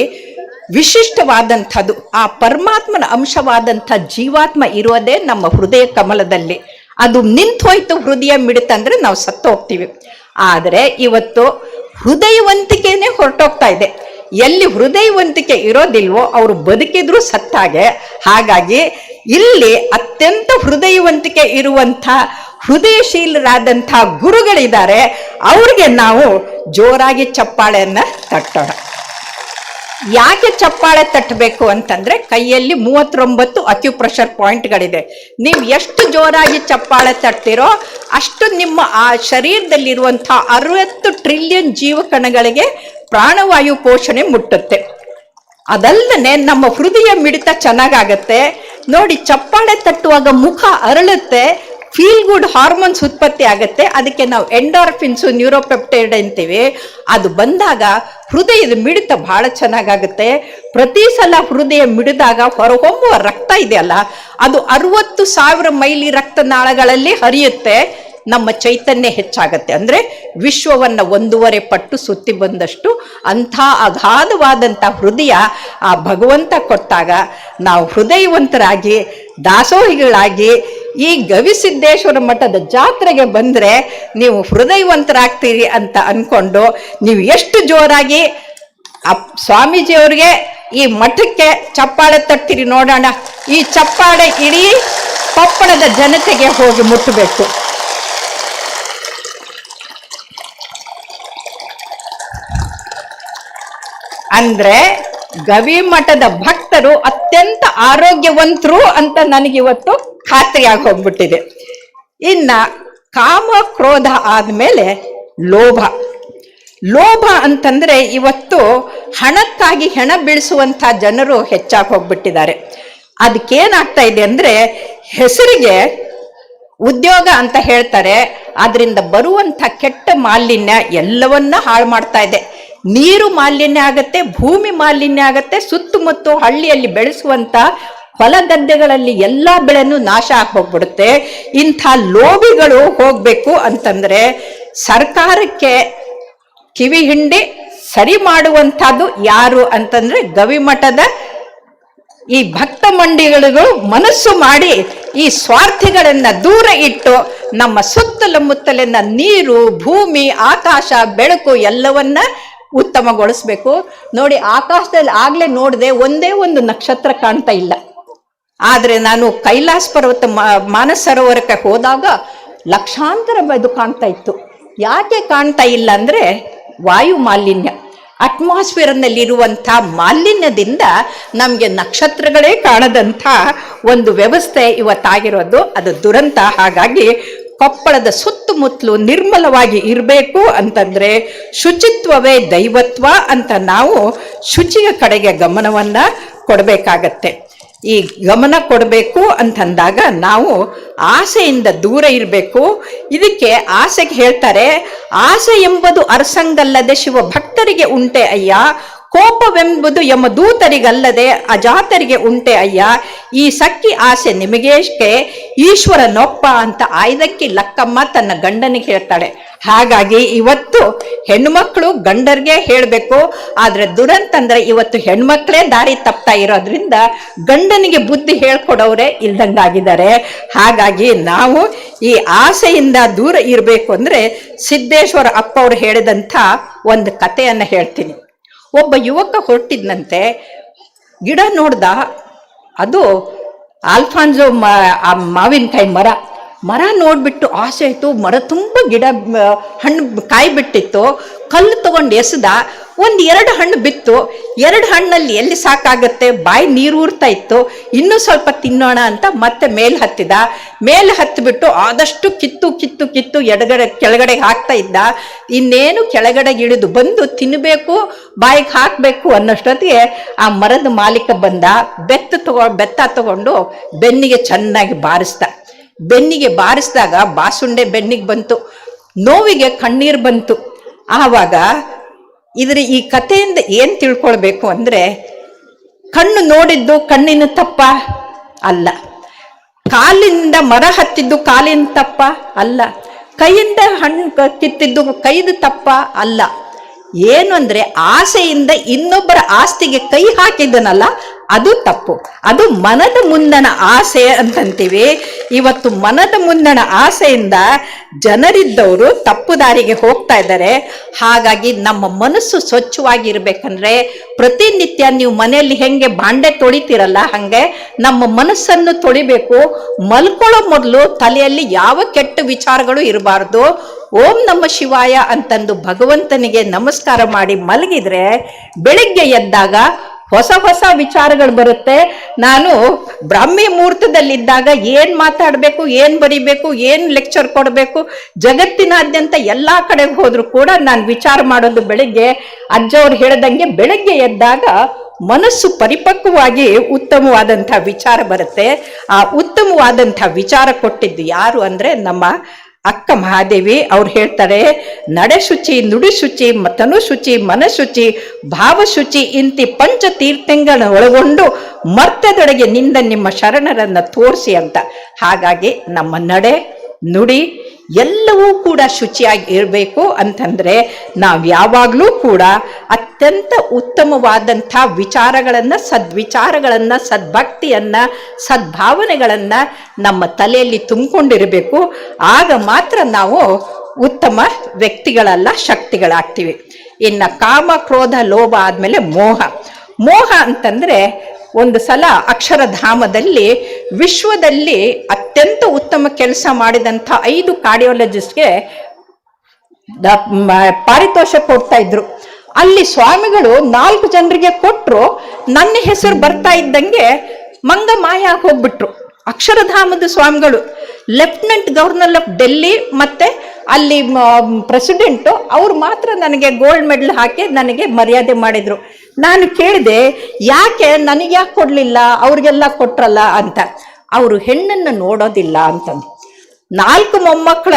ವಿಶಿಷ್ಟವಾದಂಥದ್ದು, ಆ ಪರಮಾತ್ಮನ ಅಂಶವಾದಂಥ ಜೀವಾತ್ಮ ಇರೋದೇ ನಮ್ಮ ಹೃದಯ ಕಮಲದಲ್ಲಿ. ಅದು ನಿಂತು ಹೋಯ್ತು ಹೃದಯ ಮಿಡಿತಂದ್ರೆ ನಾವು ಸತ್ತು ಹೋಗ್ತೀವಿ. ಆದರೆ ಇವತ್ತು ಹೃದಯವಂತಿಕೆನೇ ಹೊರಟೋಗ್ತಾ ಇದೆ. ಎಲ್ಲಿ ಹೃದಯವಂತಿಕೆ ಇರೋದಿಲ್ವೋ ಅವರು ಬದುಕಿದ್ರು ಸತ್ತಾಗೆ. ಹಾಗಾಗಿ ಇಲ್ಲಿ ಅತ್ಯಂತ ಹೃದಯವಂತಿಕೆ ಇರುವಂಥ ಹೃದಯಶೀಲರಾದಂಥ ಗುರುಗಳಿದ್ದಾರೆ. ಅವ್ರಿಗೆ ನಾವು ಜೋರಾಗಿ ಚಪ್ಪಾಳೆಯನ್ನ ತಟ್ಟೋಣ. ಯಾಕೆ ಚಪ್ಪಾಳೆ ತಟ್ಟಬೇಕು ಅಂತಂದ್ರೆ ಕೈಯಲ್ಲಿ 39 ಅಕ್ಯುಪ್ರೆಷರ್ ಪಾಯಿಂಟ್ಗಳಿದೆ. ನೀವು ಎಷ್ಟು ಜೋರಾಗಿ ಚಪ್ಪಾಳೆ ತಟ್ತೀರೋ ಅಷ್ಟು ನಿಮ್ಮ ಆ ಶರೀರದಲ್ಲಿರುವಂಥ 60 ಟ್ರಿಲಿಯನ್ ಜೀವಕಣಗಳಿಗೆ ಪ್ರಾಣವಾಯು ಪೋಷಣೆ ಮುಟ್ಟುತ್ತೆ. ಅದಲ್ಲದೆ ನಮ್ಮ ಹೃದಯ ಮಿಡಿತ ಚೆನ್ನಾಗಾಗತ್ತೆ. ನೋಡಿ, ಚಪ್ಪಾಳೆ ತಟ್ಟುವಾಗ ಮುಖ ಅರಳುತ್ತೆ, ಫೀಲ್ ಗುಡ್ ಹಾರ್ಮೋನ್ಸ್ ಉತ್ಪತ್ತಿ ಆಗುತ್ತೆ. ಅದಕ್ಕೆ ನಾವು ಎಂಡಾರ್ಫಿನ್ಸು, ನ್ಯೂರೋಪೆಪ್ಟೈಡ್ ಅಂತೀವಿ. ಅದು ಬಂದಾಗ ಹೃದಯದ ಮಿಡಿತ ಬಹಳ ಚೆನ್ನಾಗಾಗುತ್ತೆ. ಪ್ರತಿ ಸಲ ಹೃದಯ ಮಿಡಿದಾಗ ಹೊರಹೊಮ್ಮುವ ರಕ್ತ ಇದೆಯಲ್ಲ, ಅದು 60,000 ಮೈಲಿ ರಕ್ತನಾಳಗಳಲ್ಲಿ ಹರಿಯುತ್ತೆ. ನಮ್ಮ ಚೈತನ್ಯ ಹೆಚ್ಚಾಗತ್ತೆ. ಅಂದ್ರೆ ವಿಶ್ವವನ್ನ 1.5 ಪಟ್ಟು ಸುತ್ತಿ ಬಂದಷ್ಟು ಅಂಥ ಅಗಾಧವಾದಂಥ ಹೃದಯ ಆ ಭಗವಂತ ಕೊಟ್ಟಾಗ ನಾವು ಹೃದಯವಂತರಾಗಿ ದಾಸೋಹಿಗಳಾಗಿ ಈ ಗವಿಸಿದ್ದೇಶ್ವರ ಮಠದ ಜಾತ್ರೆಗೆ ಬಂದ್ರೆ ನೀವು ಹೃದಯವಂತರಾಗ್ತೀರಿ ಅಂತ ಅನ್ಕೊಂಡು ನೀವು ಎಷ್ಟು ಜೋರಾಗಿ ಸ್ವಾಮೀಜಿಯವ್ರಿಗೆ, ಈ ಮಠಕ್ಕೆ ಚಪ್ಪಾಳೆ ತಟ್ತೀರಿ ನೋಡೋಣ. ಈ ಚಪ್ಪಾಳೆ ಇಡೀ ಕೊಪ್ಪಳದ ಜನತೆಗೆ ಹೋಗಿ ಮುಟ್ಟಬೇಕು. ಅಂದ್ರೆ ಗವಿ ಮಠದ ಭಕ್ತರು ಅತ್ಯಂತ ಆರೋಗ್ಯವಂತರು ಅಂತ ನನಗಿವತ್ತು ಖಾತ್ರಿಯಾಗಿ ಹೋಗ್ಬಿಟ್ಟಿದೆ. ಇನ್ನ ಕಾಮ ಕ್ರೋಧ ಆದ್ಮೇಲೆ ಲೋಭ. ಲೋಭ ಅಂತಂದ್ರೆ ಇವತ್ತು ಹಣಕ್ಕಾಗಿ ಹೆಣ ಬೀಳಿಸುವಂತ ಜನರು ಹೆಚ್ಚಾಗಿ ಹೋಗ್ಬಿಟ್ಟಿದ್ದಾರೆ. ಅದಕ್ಕೇನಾಗ್ತಾ ಇದೆ ಅಂದ್ರೆ ಹೆಸರಿಗೆ ಉದ್ಯೋಗ ಅಂತ ಹೇಳ್ತಾರೆ, ಅದರಿಂದ ಬರುವಂತ ಕೆಟ್ಟ ಮಾಲಿನ್ಯ ಎಲ್ಲವನ್ನ ಹಾಳು ಮಾಡ್ತಾ ಇದೆ. ನೀರು ಮಾಲಿನ್ಯ ಆಗತ್ತೆ, ಭೂಮಿ ಮಾಲಿನ್ಯ ಆಗತ್ತೆ, ಸುತ್ತಮುತ್ತ ಹಳ್ಳಿಯಲ್ಲಿ ಬೆಳೆಸುವಂತ ಹೊಲ ಗದ್ದೆಗಳಲ್ಲಿ ಎಲ್ಲಾ ಬೆಳೆನೂ ನಾಶ ಆಗಿ ಹೋಗ್ಬಿಡುತ್ತೆ. ಇಂಥ ಲೋಭಿಗಳು ಹೋಗ್ಬೇಕು ಅಂತಂದ್ರೆ ಸರ್ಕಾರಕ್ಕೆ ಕಿವಿ ಹಿಂಡಿ ಸರಿ ಮಾಡುವಂಥದ್ದು ಯಾರು ಅಂತಂದ್ರೆ ಗವಿಮಠದ ಈ ಭಕ್ತ ಮಂಡಿಗಳು ಮನಸ್ಸು ಮಾಡಿ ಈ ಸ್ವಾರ್ಥಿಗಳನ್ನ ದೂರ ಇಟ್ಟು ನಮ್ಮ ಸುತ್ತಲ ಮುತ್ತಲಿನ ನೀರು, ಭೂಮಿ, ಆಕಾಶ, ಬೆಳಕು ಎಲ್ಲವನ್ನ ಉತ್ತಮಗೊಳಿಸ್ಬೇಕು. ನೋಡಿ, ಆಕಾಶದಲ್ಲಿ ಆಗ್ಲೇ ನೋಡಿದೆ, ಒಂದೇ ಒಂದು ನಕ್ಷತ್ರ ಕಾಣ್ತಾ ಇಲ್ಲ. ಆದ್ರೆ ನಾನು ಕೈಲಾಸ ಪರ್ವತ ಮಾನಸ ಸರೋವರಕ್ಕೆ ಹೋದಾಗ ಲಕ್ಷಾಂತರ ಇದು ಕಾಣ್ತಾ ಇತ್ತು. ಯಾಕೆ ಕಾಣ್ತಾ ಇಲ್ಲ ಅಂದ್ರೆ ವಾಯು ಮಾಲಿನ್ಯ, ಅಟ್ಮಾಸ್ಫಿಯರ್ನಲ್ಲಿರುವಂಥ ಮಾಲಿನ್ಯದಿಂದ ನಮಗೆ ನಕ್ಷತ್ರಗಳೇ ಕಾಣದಂಥ ಒಂದು ವ್ಯವಸ್ಥೆ ಇವತ್ತಾಗಿರೋದು. ಅದು ದುರಂತ. ಹಾಗಾಗಿ ಕೊಪ್ಪಳದ ಸುತ್ತಮುತ್ತಲು ನಿರ್ಮಲವಾಗಿ ಇರಬೇಕು ಅಂತಂದ್ರೆ ಶುಚಿತ್ವವೇ ದೈವತ್ವ ಅಂತ ನಾವು ಶುಚಿಯ ಕಡೆಗೆ ಗಮನವನ್ನ ಕೊಡಬೇಕಾಗತ್ತೆ. ಈ ಗಮನ ಕೊಡಬೇಕು ಅಂತಂದಾಗ ನಾವು ಆಸೆಯಿಂದ ದೂರ ಇರಬೇಕು. ಇದಕ್ಕೆ ಆಸೆಗೆ ಹೇಳ್ತಾರೆ, ಆಸೆ ಎಂಬುದು ಅರಸಂಗಲ್ಲದೆ ಶಿವ ಭಕ್ತರಿಗೆ ಉಂಟೆ ಅಯ್ಯ, ಕೋಪವೆಂಬುದು ಯಮದೂತರಿಗಲ್ಲದೆ ಅಜಾತರಿಗೆ ಉಂಟೆ ಅಯ್ಯ, ಈ ಸಕ್ಕಿ ಆಸೆ ನಿಮಗೇಷ್ಟೇ ಈಶ್ವರನೊಪ್ಪ ಅಂತ ಆಯ್ದಕ್ಕಿ ಲಕ್ಕಮ್ಮ ತನ್ನ ಗಂಡನಿಗೆ ಹೇಳ್ತಾಳೆ. ಹಾಗಾಗಿ ಇವತ್ತು ಹೆಣ್ಮಕ್ಳು ಗಂಡರಿಗೆ ಹೇಳಬೇಕು. ಆದ್ರೆ ದುರಂತ ಅಂದ್ರೆ ಇವತ್ತು ಹೆಣ್ಮಕ್ಳೇ ದಾರಿ ತಪ್ತಾ ಇರೋದ್ರಿಂದ ಗಂಡನಿಗೆ ಬುದ್ಧಿ ಹೇಳ್ಕೊಡೋರೆ ಇಲ್ದಂಗಾಗಿದ್ದಾರೆ. ಹಾಗಾಗಿ ನಾವು ಈ ಆಸೆಯಿಂದ ದೂರ ಇರಬೇಕು ಅಂದ್ರೆ ಸಿದ್ದೇಶ್ವರ ಅಪ್ಪ ಅವ್ರು ಹೇಳಿದಂಥ ಒಂದು ಕಥೆಯನ್ನ ಹೇಳ್ತೀನಿ. ಒಬ್ಬ ಯುವಕ ಹೊರಟಿದ್ನಂತೆ, ಗಿಡ ನೋಡ್ದ, ಅದು ಆಲ್ಫಾನ್ಸೋ ಮಾವಿನಕಾಯಿ ಮರ ನೋಡ್ಬಿಟ್ಟು ಆಸೆ ಆಯ್ತು. ಮರ ತುಂಬ ಗಿಡ ಹಣ್ಣು ಕಾಯಿ ಬಿಟ್ಟಿತ್ತು. ಕಲ್ಲು ತಗೊಂಡು ಎಸೆದ, 1-2 ಹಣ್ಣು ಬಿತ್ತು. 2 ಹಣ್ಣಲ್ಲಿ ಎಲ್ಲಿ ಸಾಕಾಗತ್ತೆ, ಬಾಯಿ ನೀರು ಊರ್ತಾ ಇತ್ತು. ಇನ್ನೂ ಸ್ವಲ್ಪ ತಿನ್ನೋಣ ಅಂತ ಮತ್ತೆ ಮೇಲೆ ಹತ್ತಿದ. ಮೇಲೆ ಹತ್ತಿಬಿಟ್ಟು ಆದಷ್ಟು ಕಿತ್ತು ಕೆಳಗಡೆ ಹಾಕ್ತಾ ಇದ್ದ. ಇನ್ನೇನು ಕೆಳಗಡೆ ಇಳಿದು ಬಂದು ತಿನ್ನಬೇಕು, ಬಾಯಿಗೆ ಹಾಕಬೇಕು ಅನ್ನೋಷ್ಟೊತ್ತಿಗೆ ಆ ಮರದ ಮಾಲೀಕ ಬಂದ. ಬೆತ್ತ ತಗೊಂಡು ಬೆನ್ನಿಗೆ ಚೆನ್ನಾಗಿ ಬಾರಿಸ್ದ. ಬೆನ್ನಿಗೆ ಬಾರಿಸಿದಾಗ ಬಾಸುಂಡೆ ಬೆನ್ನಿಗೆ ಬಂತು, ನೋವಿಗೆ ಕಣ್ಣೀರು ಬಂತು. ಆವಾಗ ಈ ಕಥೆಯಿಂದ ಏನು ತಿಳ್ಕೊಳ್ಬೇಕು ಅಂದರೆ, ಕಣ್ಣು ನೋಡಿದ್ದು ಕಣ್ಣಿನ ತಪ್ಪ ಅಲ್ಲ, ಕಾಲಿಂದ ಮರ ಹತ್ತಿದ್ದು ಕಾಲಿನ ತಪ್ಪ ಅಲ್ಲ, ಕೈಯಿಂದ ಹಣ್ಣು ಕಿತ್ತಿದ್ದು ಕೈದು ತಪ್ಪ ಅಲ್ಲ. ಏನು ಅಂದರೆ ಆಸೆಯಿಂದ ಇನ್ನೊಬ್ಬರ ಆಸ್ತಿಗೆ ಕೈ ಹಾಕಿದನಲ್ಲ ಅದು ತಪ್ಪು. ಅದು ಮನದ ಮುಂದಣ ಆಸೆ ಅಂತಂತೀವಿ. ಇವತ್ತು ಮನದ ಮುಂದಣ ಆಸೆಯಿಂದ ಜನರಿದ್ದವರು ತಪ್ಪು ದಾರಿಗೆ ಹೋಗ್ತಾ ಇದ್ದಾರೆ. ಹಾಗಾಗಿ ನಮ್ಮ ಮನಸ್ಸು ಸ್ವಚ್ಛವಾಗಿರ್ಬೇಕಂದ್ರೆ ಪ್ರತಿನಿತ್ಯ ನೀವು ಮನೆಯಲ್ಲಿ ಹೆಂಗೆ ಬಾಂಡೆ ತೊಳಿತೀರಲ್ಲ ಹಾಗೆ ನಮ್ಮ ಮನಸ್ಸನ್ನು ತೊಳಿಬೇಕು. ಮಲ್ಕೊಳ್ಳೋ ಮೊದಲು ತಲೆಯಲ್ಲಿ ಯಾವ ಕೆಟ್ಟ ವಿಚಾರಗಳು ಇರಬಾರ್ದು. ಓಂ ನಮ ಶಿವಾಯ ಅಂತಂದು ಭಗವಂತನಿಗೆ ನಮಸ್ಕಾರ ಮಾಡಿ ಮಲಗಿದ್ರೆ ಬೆಳಿಗ್ಗೆ ಎದ್ದಾಗ ಹೊಸ ಹೊಸ ವಿಚಾರಗಳು ಬರುತ್ತೆ. ನಾನು ಬ್ರಾಹ್ಮಿ ಮುಹೂರ್ತದಲ್ಲಿದ್ದಾಗ ಏನು ಮಾತಾಡಬೇಕು, ಏನು ಬರಿಬೇಕು, ಏನು ಲೆಕ್ಚರ್ ಕೊಡಬೇಕು, ಜಗತ್ತಿನಾದ್ಯಂತ ಎಲ್ಲ ಕಡೆಗೆ ಹೋದ್ರು ಕೂಡ ನಾನು ವಿಚಾರ ಮಾಡೋದು ಬೆಳಿಗ್ಗೆ. ಅಜ್ಜವ್ರು ಹೇಳ್ದಂಗೆ ಬೆಳಿಗ್ಗೆ ಎದ್ದಾಗ ಮನಸ್ಸು ಪರಿಪಕ್ವವಾಗಿ ಉತ್ತಮವಾದಂಥ ವಿಚಾರ ಬರುತ್ತೆ. ಆ ಉತ್ತಮವಾದಂಥ ವಿಚಾರ ಕೊಟ್ಟಿದ್ದು ಯಾರು ಅಂದರೆ ನಮ್ಮ ಅಕ್ಕ ಮಹಾದೇವಿ. ಅವ್ರು ಹೇಳ್ತಾರೆ, ನಡೆ ಶುಚಿ, ನುಡಿ ಶುಚಿ, ತನು ಶುಚಿ, ಮನಶುಚಿ, ಭಾವಶುಚಿ ಇಂತಿ ಪಂಚ ತೀರ್ಥಂಗಳನ್ನ ಒಳಗೊಂಡು ಮರ್ತದೊಳಗೆ ನಿಂದ ನಿಮ್ಮ ಶರಣರನ್ನ ತೋರಿಸಿ ಅಂತ. ಹಾಗಾಗಿ ನಮ್ಮ ನಡೆ ನುಡಿ ಎಲ್ಲವೂ ಕೂಡ ಶುಚಿಯಾಗಿ ಇರಬೇಕು ಅಂತಂದ್ರೆ ನಾವು ಯಾವಾಗಲೂ ಕೂಡ ಅತ್ಯಂತ ಉತ್ತಮವಾದಂಥ ವಿಚಾರಗಳನ್ನು, ಸದ್ವಿಚಾರಗಳನ್ನು, ಸದ್ಭಕ್ತಿಯನ್ನು, ಸದ್ಭಾವನೆಗಳನ್ನು ನಮ್ಮ ತಲೆಯಲ್ಲಿ ತುಂಬಿಕೊಂಡಿರಬೇಕು. ಆಗ ಮಾತ್ರ ನಾವು ಉತ್ತಮ ವ್ಯಕ್ತಿಗಳಲ್ಲ, ಶಕ್ತಿಗಳಾಗ್ತೀವಿ. ಇನ್ನು ಕಾಮ, ಕ್ರೋಧ, ಲೋಭ ಆದಮೇಲೆ ಮೋಹ. ಮೋಹ ಅಂತಂದರೆ ಒಂದು ಸಲ ಅಕ್ಷರಧಾಮದಲ್ಲಿ ವಿಶ್ವದಲ್ಲಿ ಅತ್ಯಂತ ಉತ್ತಮ ಕೆಲಸ ಮಾಡಿದಂಥ 5 ಕಾರ್ಡಿಯಾಲಜಿಸ್ಟ್ಗೆ ಪಾರಿತೋಷಕ ಕೊಡ್ತಾ ಇದ್ರು. ಅಲ್ಲಿ ಸ್ವಾಮಿಗಳು 4 ಜನರಿಗೆ ಕೊಟ್ಟರು. ನನ್ನ ಹೆಸರು ಬರ್ತಾ ಇದ್ದಂಗೆ ಮಂಗ ಮಾಯ ಹೋಗ್ಬಿಟ್ರು. ಅಕ್ಷರಧಾಮದ ಸ್ವಾಮಿಗಳು, ಲೆಫ್ಟಿನೆಂಟ್ ಗವರ್ನರ್ ಆಫ್ ಡೆಲ್ಲಿ ಮತ್ತೆ ಅಲ್ಲಿ ಪ್ರೆಸಿಡೆಂಟು ಅವ್ರು ಮಾತ್ರ ನನಗೆ ಗೋಲ್ಡ್ ಮೆಡಲ್ ಹಾಕಿ ನನಗೆ ಮರ್ಯಾದೆ ಮಾಡಿದ್ರು. ನಾನು ಕೇಳಿದೆ, ಯಾಕೆ ನನಗೆ ಯಾಕೆ ಕೊಡಲಿಲ್ಲ, ಅವ್ರಿಗೆಲ್ಲ ಕೊಟ್ರಲ್ಲ ಅಂತ. ಅವರು ಹೆಣ್ಣನ್ನು ನೋಡೋದಿಲ್ಲ ಅಂತಂದು. 4 ಮೊಮ್ಮಕ್ಕಳ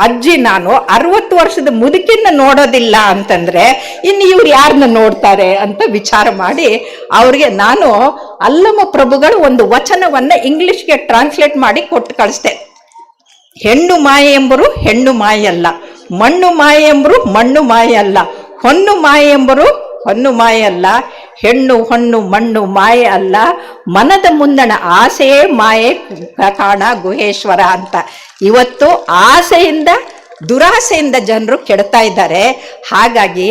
ಅಜ್ಜಿ ನಾನು, 60 ವರ್ಷದ ಮುದುಕಿನ ನೋಡೋದಿಲ್ಲ ಅಂತಂದ್ರೆ ಇನ್ನು ಇವ್ರು ಯಾರನ್ನ ನೋಡ್ತಾರೆ ಅಂತ ವಿಚಾರ ಮಾಡಿ ಅವ್ರಿಗೆ ನಾನು ಅಲ್ಲಮ ಪ್ರಭುಗಳು ಒಂದು ವಚನವನ್ನ ಇಂಗ್ಲಿಷ್ಗೆ ಟ್ರಾನ್ಸ್ಲೇಟ್ ಮಾಡಿ ಕೊಟ್ಟು ಕಳಿಸ್ದೆ. ಹೆಣ್ಣು ಮಾಯೆ ಎಂಬರು ಹೆಣ್ಣು ಮಾಯೆ ಅಲ್ಲ, ಮಣ್ಣು ಮಾಯೆ ಎಂಬರು ಮಣ್ಣು ಮಾಯೆ ಅಲ್ಲ, ಹೊನ್ನು ಮಾಯೆ ಎಂಬರು ಹೊನ್ನು ಮಾಯೆ ಅಲ್ಲ, ಹೆಣ್ಣು ಹೊಣ್ಣು ಮಣ್ಣು ಮಾಯೆ ಅಲ್ಲ, ಮನದ ಮುಂದಣ ಆಸೆಯೇ ಮಾಯೆ ಕಾಣ ಗುಹೇಶ್ವರ ಅಂತ. ಇವತ್ತು ಆಸೆಯಿಂದ ದುರಾಸೆಯಿಂದ ಜನರು ಕೆಡ್ತಾ ಇದ್ದಾರೆ. ಹಾಗಾಗಿ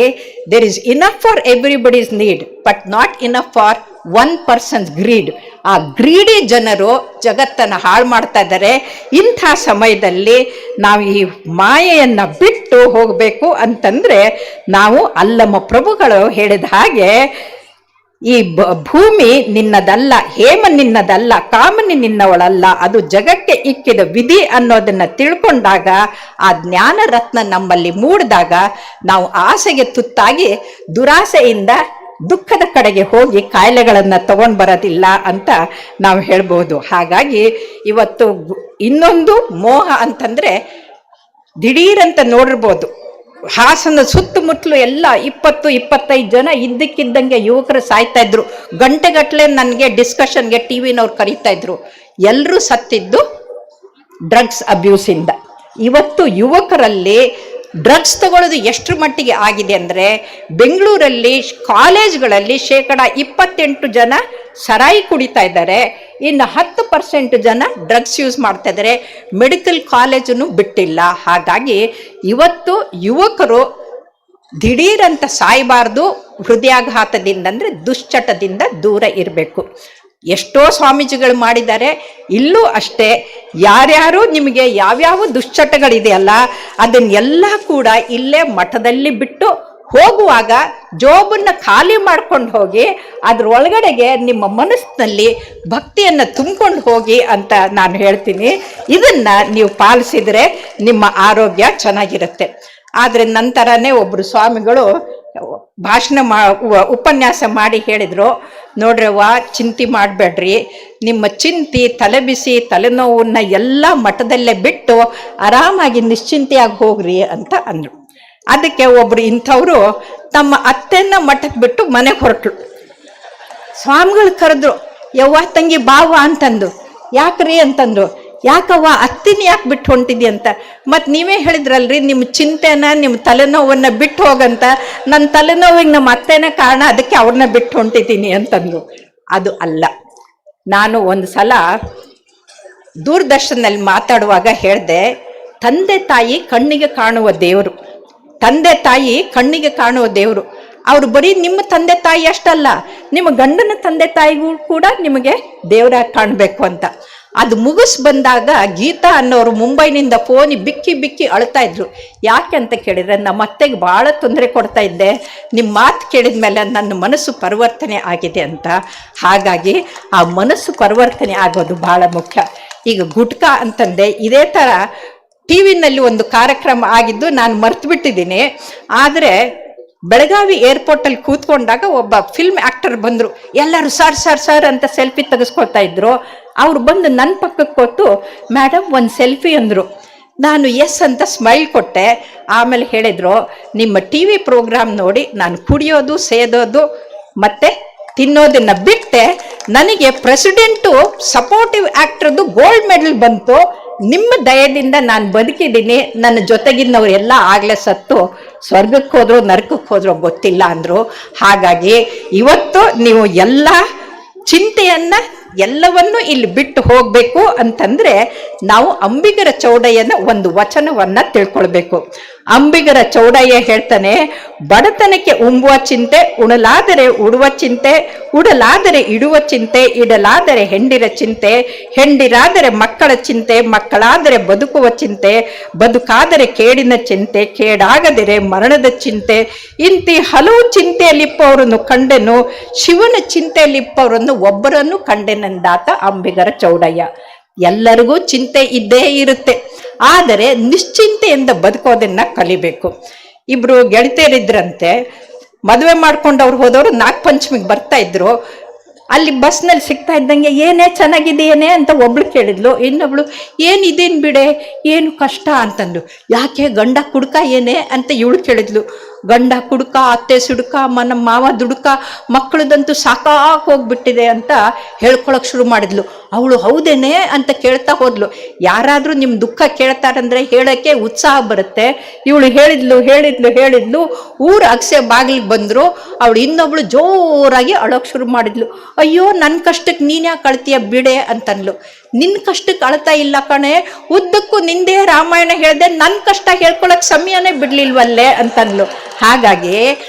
there is enough for everybody's need but not enough for 1 person's greed. ಆ ಗ್ರೀಡಿ ಜನರು ಜಗತ್ತನ್ನು ಹಾಳು ಮಾಡ್ತಾ ಇದ್ದಾರೆ. ಇಂಥ ಸಮಯದಲ್ಲಿ ನಾವು ಈ ಮಾಯೆಯನ್ನು ಬಿಟ್ಟು ಹೋಗಬೇಕು ಅಂತಂದರೆ ನಾವು ಅಲ್ಲಮ ಪ್ರಭುಗಳು ಹೇಳಿದ ಹಾಗೆ ಈ ಭೂಮಿ ನಿನ್ನದಲ್ಲ, ಹೇಮ ನಿನ್ನದಲ್ಲ, ಕಾಮನಿ ನಿನ್ನವಳಲ್ಲ, ಅದು ಜಗಕ್ಕೆ ಇಕ್ಕಿದ ವಿಧಿ ಅನ್ನೋದನ್ನ ತಿಳ್ಕೊಂಡಾಗ, ಆ ಜ್ಞಾನ ರತ್ನ ನಮ್ಮಲ್ಲಿ ಮೂಡಿದಾಗ ನಾವು ಆಸೆಗೆ ತುತ್ತಾಗಿ ದುರಾಸೆಯಿಂದ ದುಃಖದ ಕಡೆಗೆ ಹೋಗಿ ಕಾಯಿಲೆಗಳನ್ನು ತಗೊಂಡು ಬರೋದಿಲ್ಲ ಅಂತ ನಾವು ಹೇಳ್ಬೋದು. ಹಾಗಾಗಿ ಇವತ್ತು ಇನ್ನೊಂದು ಮೋಹ ಅಂತಂದ್ರೆ ದಿಢೀರಂತ ನೋಡಿರ್ಬೋದು, ಹಾಸನ ಸುತ್ತಮುತ್ತಲು ಎಲ್ಲ 20-25 ಜನ ಇದ್ದಕ್ಕಿದ್ದಂಗೆ ಯುವಕರು ಸಾಯ್ತಾ ಇದ್ರು. ಗಂಟೆಗಟ್ಟಲೆ ನನಗೆ ಡಿಸ್ಕಷನ್ಗೆ ಟಿವಿನವ್ರು ಕರೀತಾ ಇದ್ರು. ಎಲ್ಲರೂ ಸತ್ತಿದ್ದು ಡ್ರಗ್ಸ್ ಅಬ್ಯೂಸಿಂದ. ಇವತ್ತು ಯುವಕರಲ್ಲಿ ಡ್ರಗ್ಸ್ ತಗೊಳ್ಳೋದು ಎಷ್ಟರ ಮಟ್ಟಿಗೆ ಆಗಿದೆ ಅಂದರೆ, ಬೆಂಗಳೂರಲ್ಲಿ ಕಾಲೇಜ್ಗಳಲ್ಲಿ 28% ಜನ ಸರಾಯಿ ಕುಡಿತಾ ಇದ್ದಾರೆ, ಇನ್ನು 10% ಜನ ಡ್ರಗ್ಸ್ ಯೂಸ್ ಮಾಡ್ತಾ ಇದ್ದಾರೆ. ಮೆಡಿಕಲ್ ಕಾಲೇಜನ್ನು ಬಿಟ್ಟಿಲ್ಲ. ಹಾಗಾಗಿ ಇವತ್ತು ಯುವಕರು ದಿಢೀರಂತ ಸಾಯಬಾರ್ದು. ಹೃದಯಾಘಾತದಿಂದ ಅಂದರೆ ದುಶ್ಚಟದಿಂದ ದೂರ ಇರಬೇಕು. ಎಷ್ಟೋ ಸ್ವಾಮೀಜಿಗಳು ಮಾಡಿದ್ದಾರೆ, ಇಲ್ಲೂ ಅಷ್ಟೇ. ಯಾರ್ಯಾರು ನಿಮಗೆ ಯಾವ್ಯಾವ ದುಶ್ಚಟಗಳಿದೆಯಲ್ಲ ಅದನ್ನೆಲ್ಲ ಕೂಡ ಇಲ್ಲೇ ಮಠದಲ್ಲಿ ಬಿಟ್ಟು ಹೋಗುವಾಗ ಜೋಬನ್ನು ಖಾಲಿ ಮಾಡ್ಕೊಂಡು ಹೋಗಿ ಅದ್ರೊಳಗಡೆಗೆ ನಿಮ್ಮ ಮನಸ್ಸಿನಲ್ಲಿ ಭಕ್ತಿಯನ್ನು ತುಂಬಿಕೊಂಡು ಹೋಗಿ ಅಂತ ನಾನು ಹೇಳ್ತೀನಿ. ಇದನ್ನ ನೀವು ಪಾಲಿಸಿದರೆ ನಿಮ್ಮ ಆರೋಗ್ಯ ಚೆನ್ನಾಗಿರುತ್ತೆ. ಆದರೆ ನಂತರನೇ ಒಬ್ಬರು ಸ್ವಾಮಿಗಳು ಭಾಷಣ ಉಪನ್ಯಾಸ ಮಾಡಿ ಹೇಳಿದ್ರು, ನೋಡ್ರವ್ವ ಚಿಂತೆ ಮಾಡಬೇಡ್ರಿ, ನಿಮ್ಮ ಚಿಂತೆ ತಲೆಬಿಸಿ ತಲೆನೋವನ್ನ ಎಲ್ಲ ಮಠದಲ್ಲೇ ಬಿಟ್ಟು ಆರಾಮಾಗಿ ನಿಶ್ಚಿಂತೆಯಾಗಿ ಹೋಗ್ರಿ ಅಂತ ಅಂದರು. ಅದಕ್ಕೆ ಒಬ್ರು ಇಂಥವ್ರು ತಮ್ಮ ಅತ್ತೆನ ಮಠಕ್ಕೆ ಬಿಟ್ಟು ಮನೆಗೆ ಹೊರಟರು. ಸ್ವಾಮಿಗಳು ಕರೆದ್ರು, ಯವ್ವ ತಂಗಿ ಬಾವ ಅಂತಂದು. ಯಾಕ್ರಿ ಅಂತಂದ್ರು. ಯಾಕವ್ವ ಅತ್ತಿನ ಯಾಕೆ ಬಿಟ್ಟು ಹೊಂಟಿದಿ ಅಂತ. ಮತ್ತು ನೀವೇ ಹೇಳಿದ್ರಲ್ರಿ ನಿಮ್ಮ ಚಿಂತೆನ ನಿಮ್ಮ ತಲೆನೋವನ್ನು ಬಿಟ್ಟು ಹೋಗಂತ. ನನ್ನ ತಲೆನೋವಿಗೆ ನಮ್ಮ ಅತ್ತೆನೇ ಕಾರಣ, ಅದಕ್ಕೆ ಅವ್ರನ್ನ ಬಿಟ್ಟು ಹೊಂಟಿದ್ದೀನಿ ಅಂತಂದ್ರು. ಅದು ಅಲ್ಲ. ನಾನು ಒಂದು ಸಲ ದೂರದರ್ಶನದಲ್ಲಿ ಮಾತಾಡುವಾಗ ಹೇಳಿದೆ, ತಂದೆ ತಾಯಿ ಕಣ್ಣಿಗೆ ಕಾಣುವ ದೇವರು, ತಂದೆ ತಾಯಿ ಕಣ್ಣಿಗೆ ಕಾಣುವ ದೇವರು. ಅವರು ಬರೀ ನಿಮ್ಮ ತಂದೆ ತಾಯಿ ಅಷ್ಟಲ್ಲ, ನಿಮ್ಮ ಗಂಡನ ತಂದೆ ತಾಯಿಗೂ ಕೂಡ ನಿಮಗೆ ದೇವರಾಗಿ ಕಾಣಬೇಕು ಅಂತ. ಅದು ಮುಗಿಸ್ ಬಂದಾಗ ಗೀತಾ ಅನ್ನೋರು ಮುಂಬೈನಿಂದ ಫೋನ್ ಬಿಕ್ಕಿ ಬಿಕ್ಕಿ ಅಳ್ತಾ ಇದ್ರು. ಯಾಕೆ ಅಂತ ಕೇಳಿದರೆ, ನಮ್ಮ ಅತ್ತೆಗೆ ಭಾಳ ತೊಂದರೆ ಕೊಡ್ತಾ ಇದ್ದೆ, ನಿಮ್ಮ ಮಾತು ಕೇಳಿದ ಮೇಲೆ ನನ್ನ ಮನಸ್ಸು ಪರಿವರ್ತನೆ ಆಗಿದೆ ಅಂತ. ಹಾಗಾಗಿ ಆ ಮನಸ್ಸು ಪರಿವರ್ತನೆ ಆಗೋದು ಭಾಳ ಮುಖ್ಯ. ಈಗ ಗುಟ್ಕಾ ಅಂತಂದೆ, ಇದೇ ಥರ ಟಿ ವಿನಲ್ಲಿ ಒಂದು ಕಾರ್ಯಕ್ರಮ ಆಗಿದ್ದು ನಾನು ಮರ್ತು ಬಿಟ್ಟಿದ್ದೀನಿ. ಆದರೆ ಬೆಳಗಾವಿ ಏರ್ಪೋರ್ಟಲ್ಲಿ ಕೂತ್ಕೊಂಡಾಗ ಒಬ್ಬ ಫಿಲ್ಮ್ ಆ್ಯಕ್ಟರ್ ಬಂದರು. ಎಲ್ಲರೂ ಸರ್ ಸರ್ ಸರ್ ಅಂತ ಸೆಲ್ಫಿ ತೆಗೆಸ್ಕೊತಾ ಇದ್ರು. ಅವ್ರು ಬಂದು ನನ್ನ ಪಕ್ಕಕ್ಕೆ ಕೂತು, ಮೇಡಮ್ ಒಂದು ಸೆಲ್ಫಿ ಅಂದರು. ನಾನು ಎಸ್ ಅಂತ ಸ್ಮೈಲ್ ಕೊಟ್ಟೆ. ಆಮೇಲೆ ಹೇಳಿದರು, ನಿಮ್ಮ ಟಿ ವಿ ಪ್ರೋಗ್ರಾಮ್ ನೋಡಿ ನಾನು ಕುಡಿಯೋದು ಸೇದೋದು ಮತ್ತು ತಿನ್ನೋದನ್ನು ಬಿಟ್ಟೆ, ನನಗೆ ಪ್ರೆಸಿಡೆಂಟು ಸಪೋರ್ಟಿವ್ ಆ್ಯಕ್ಟ್ರದ್ದು ಗೋಲ್ಡ್ ಮೆಡಲ್ ಬಂತು. ನಿಮ್ಮ ದಯದಿಂದ ನಾನು ಬದುಕಿದ್ದೀನಿ, ನನ್ನ ಜೊತೆಗಿನವ್ರು ಎಲ್ಲ ಆಗಲೇ ಸತ್ತು ಸ್ವರ್ಗಕ್ಕೆ ಹೋದ್ರು ನರಕಕ್ಕೆ ಹೋದ್ರು ಗೊತ್ತಿಲ್ಲ ಅಂದರು. ಹಾಗಾಗಿ ಇವತ್ತು ನೀವು ಎಲ್ಲ ಚಿಂತೆಯನ್ನು ಎಲ್ಲವನ್ನೂ ಇಲ್ಲಿ ಬಿಟ್ಟು ಹೋಗಬೇಕು ಅಂತಂದರೆ ನಾವು ಅಂಬಿಗರ ಚೌಡಯ್ಯನ ಒಂದು ವಚನವನ್ನು ತಿಳ್ಕೊಳ್ಬೇಕು. ಅಂಬಿಗರ ಚೌಡಯ್ಯ ಹೇಳ್ತಾನೆ, ಬಡತನಕ್ಕೆ ಉಂಬುವ ಚಿಂತೆ, ಉಣಲಾದರೆ ಉಡುವ ಚಿಂತೆ, ಉಡಲಾದರೆ ಇಡುವ ಚಿಂತೆ, ಇಡಲಾದರೆ ಹೆಂಡಿರ ಚಿಂತೆ, ಹೆಂಡಿರಾದರೆ ಮಕ್ಕಳ ಚಿಂತೆ, ಮಕ್ಕಳಾದರೆ ಬದುಕುವ ಚಿಂತೆ, ಬದುಕಾದರೆ ಕೇಡಿನ ಚಿಂತೆ, ಕೇಡಾಗದರೆ ಮರಣದ ಚಿಂತೆ. ಇಂತಿ ಹಲವು ಚಿಂತೆಯಲ್ಲಿಪ್ಪವರನ್ನು ಕಂಡೆನು, ಶಿವನ ಚಿಂತೆಯಲ್ಲಿಪ್ಪವರನ್ನು ಒಬ್ಬರನ್ನು ಕಂಡೆನೆಂದಾತ ಅಂಬಿಗರ ಚೌಡಯ್ಯ. ಎಲ್ಲರಿಗೂ ಚಿಂತೆ ಇದ್ದೇ ಇರುತ್ತೆ, ಆದರೆ ನಿಶ್ಚಿಂತೆಯಿಂದ ಬದುಕೋದನ್ನ ಕಲಿಬೇಕು. ಇಬ್ರು ಗೆಳತಿಯರಿದ್ರಂತೆ, ಮದುವೆ ಮಾಡ್ಕೊಂಡವ್ರು ಹೋದವರು ನಾಗಪಂಚಮಿಗೆ ಬರ್ತಾ ಇದ್ರು. ಅಲ್ಲಿ ಬಸ್ನಲ್ಲಿ ಸಿಗ್ತಾ ಇದ್ದಂಗೆ ಏನೇ ಚೆನ್ನಾಗಿದೆಯೇನೆ ಅಂತ ಒಬ್ಳು ಕೇಳಿದ್ಲು. ಇನ್ನೊಬ್ಳು ಏನಿದೇನು ಬಿಡೆ, ಏನು ಕಷ್ಟ ಅಂತಂದು. ಯಾಕೆ ಗಂಡ ಕುಡ್ಕ ಏನೇ ಅಂತ ಇವಳು ಕೇಳಿದ್ಲು. ಗಂಡ ಕುಡ್ಕ, ಅತ್ತೆ ಸುಡ್ಕ, ನಮ್ಮ ಮಾವ ದುಡ್ಕ, ಮಕ್ಕಳದಂತೂ ಸಾಕಾಗಿ ಹೋಗ್ಬಿಟ್ಟಿದೆ ಅಂತ ಹೇಳ್ಕೊಳಕ್ ಶುರು ಮಾಡಿದ್ಲು. ಅವಳು ಹೌದೇನೆ ಅಂತ ಕೇಳ್ತಾ ಹೋದ್ಲು. ಯಾರಾದರೂ ನಿಮ್ಮ ದುಃಖ ಕೇಳ್ತಾರಂದ್ರೆ ಹೇಳೋಕ್ಕೆ ಉತ್ಸಾಹ ಬರುತ್ತೆ. ಇವಳು ಹೇಳಿದ್ಲು. ಊರ ಅಗಸೆ ಬಾಗಿಲಿಗೆ ಬಂದರು. ಅವಳು ಇನ್ನೊಬ್ಳು ಜೋರಾಗಿ ಅಳೋಕೆ ಶುರು ಮಾಡಿದ್ಲು. ಅಯ್ಯೋ ನನ್ನ ಕಷ್ಟಕ್ಕೆ ನೀನು ಯಾಕೆ ಅಳ್ತೀಯ ಬಿಡೆ ಅಂತನ್ಲು. ನಿನ್ನ ಕಷ್ಟಕ್ಕೆ ಅಳ್ತಾ ಇಲ್ಲ ಕಣೆ, ಉದ್ದಕ್ಕೂ ನಿಂದೇ ರಾಮಾಯಣ ಹೇಳಿದೆ, ನನ್ನ ಕಷ್ಟ ಹೇಳ್ಕೊಳಕ್ ಸಮಯನೇ ಬಿಡ್ಲಿಲ್ವಲ್ಲೇ ಅಂತನ್ಲು. ಹಾಗಾಗಿ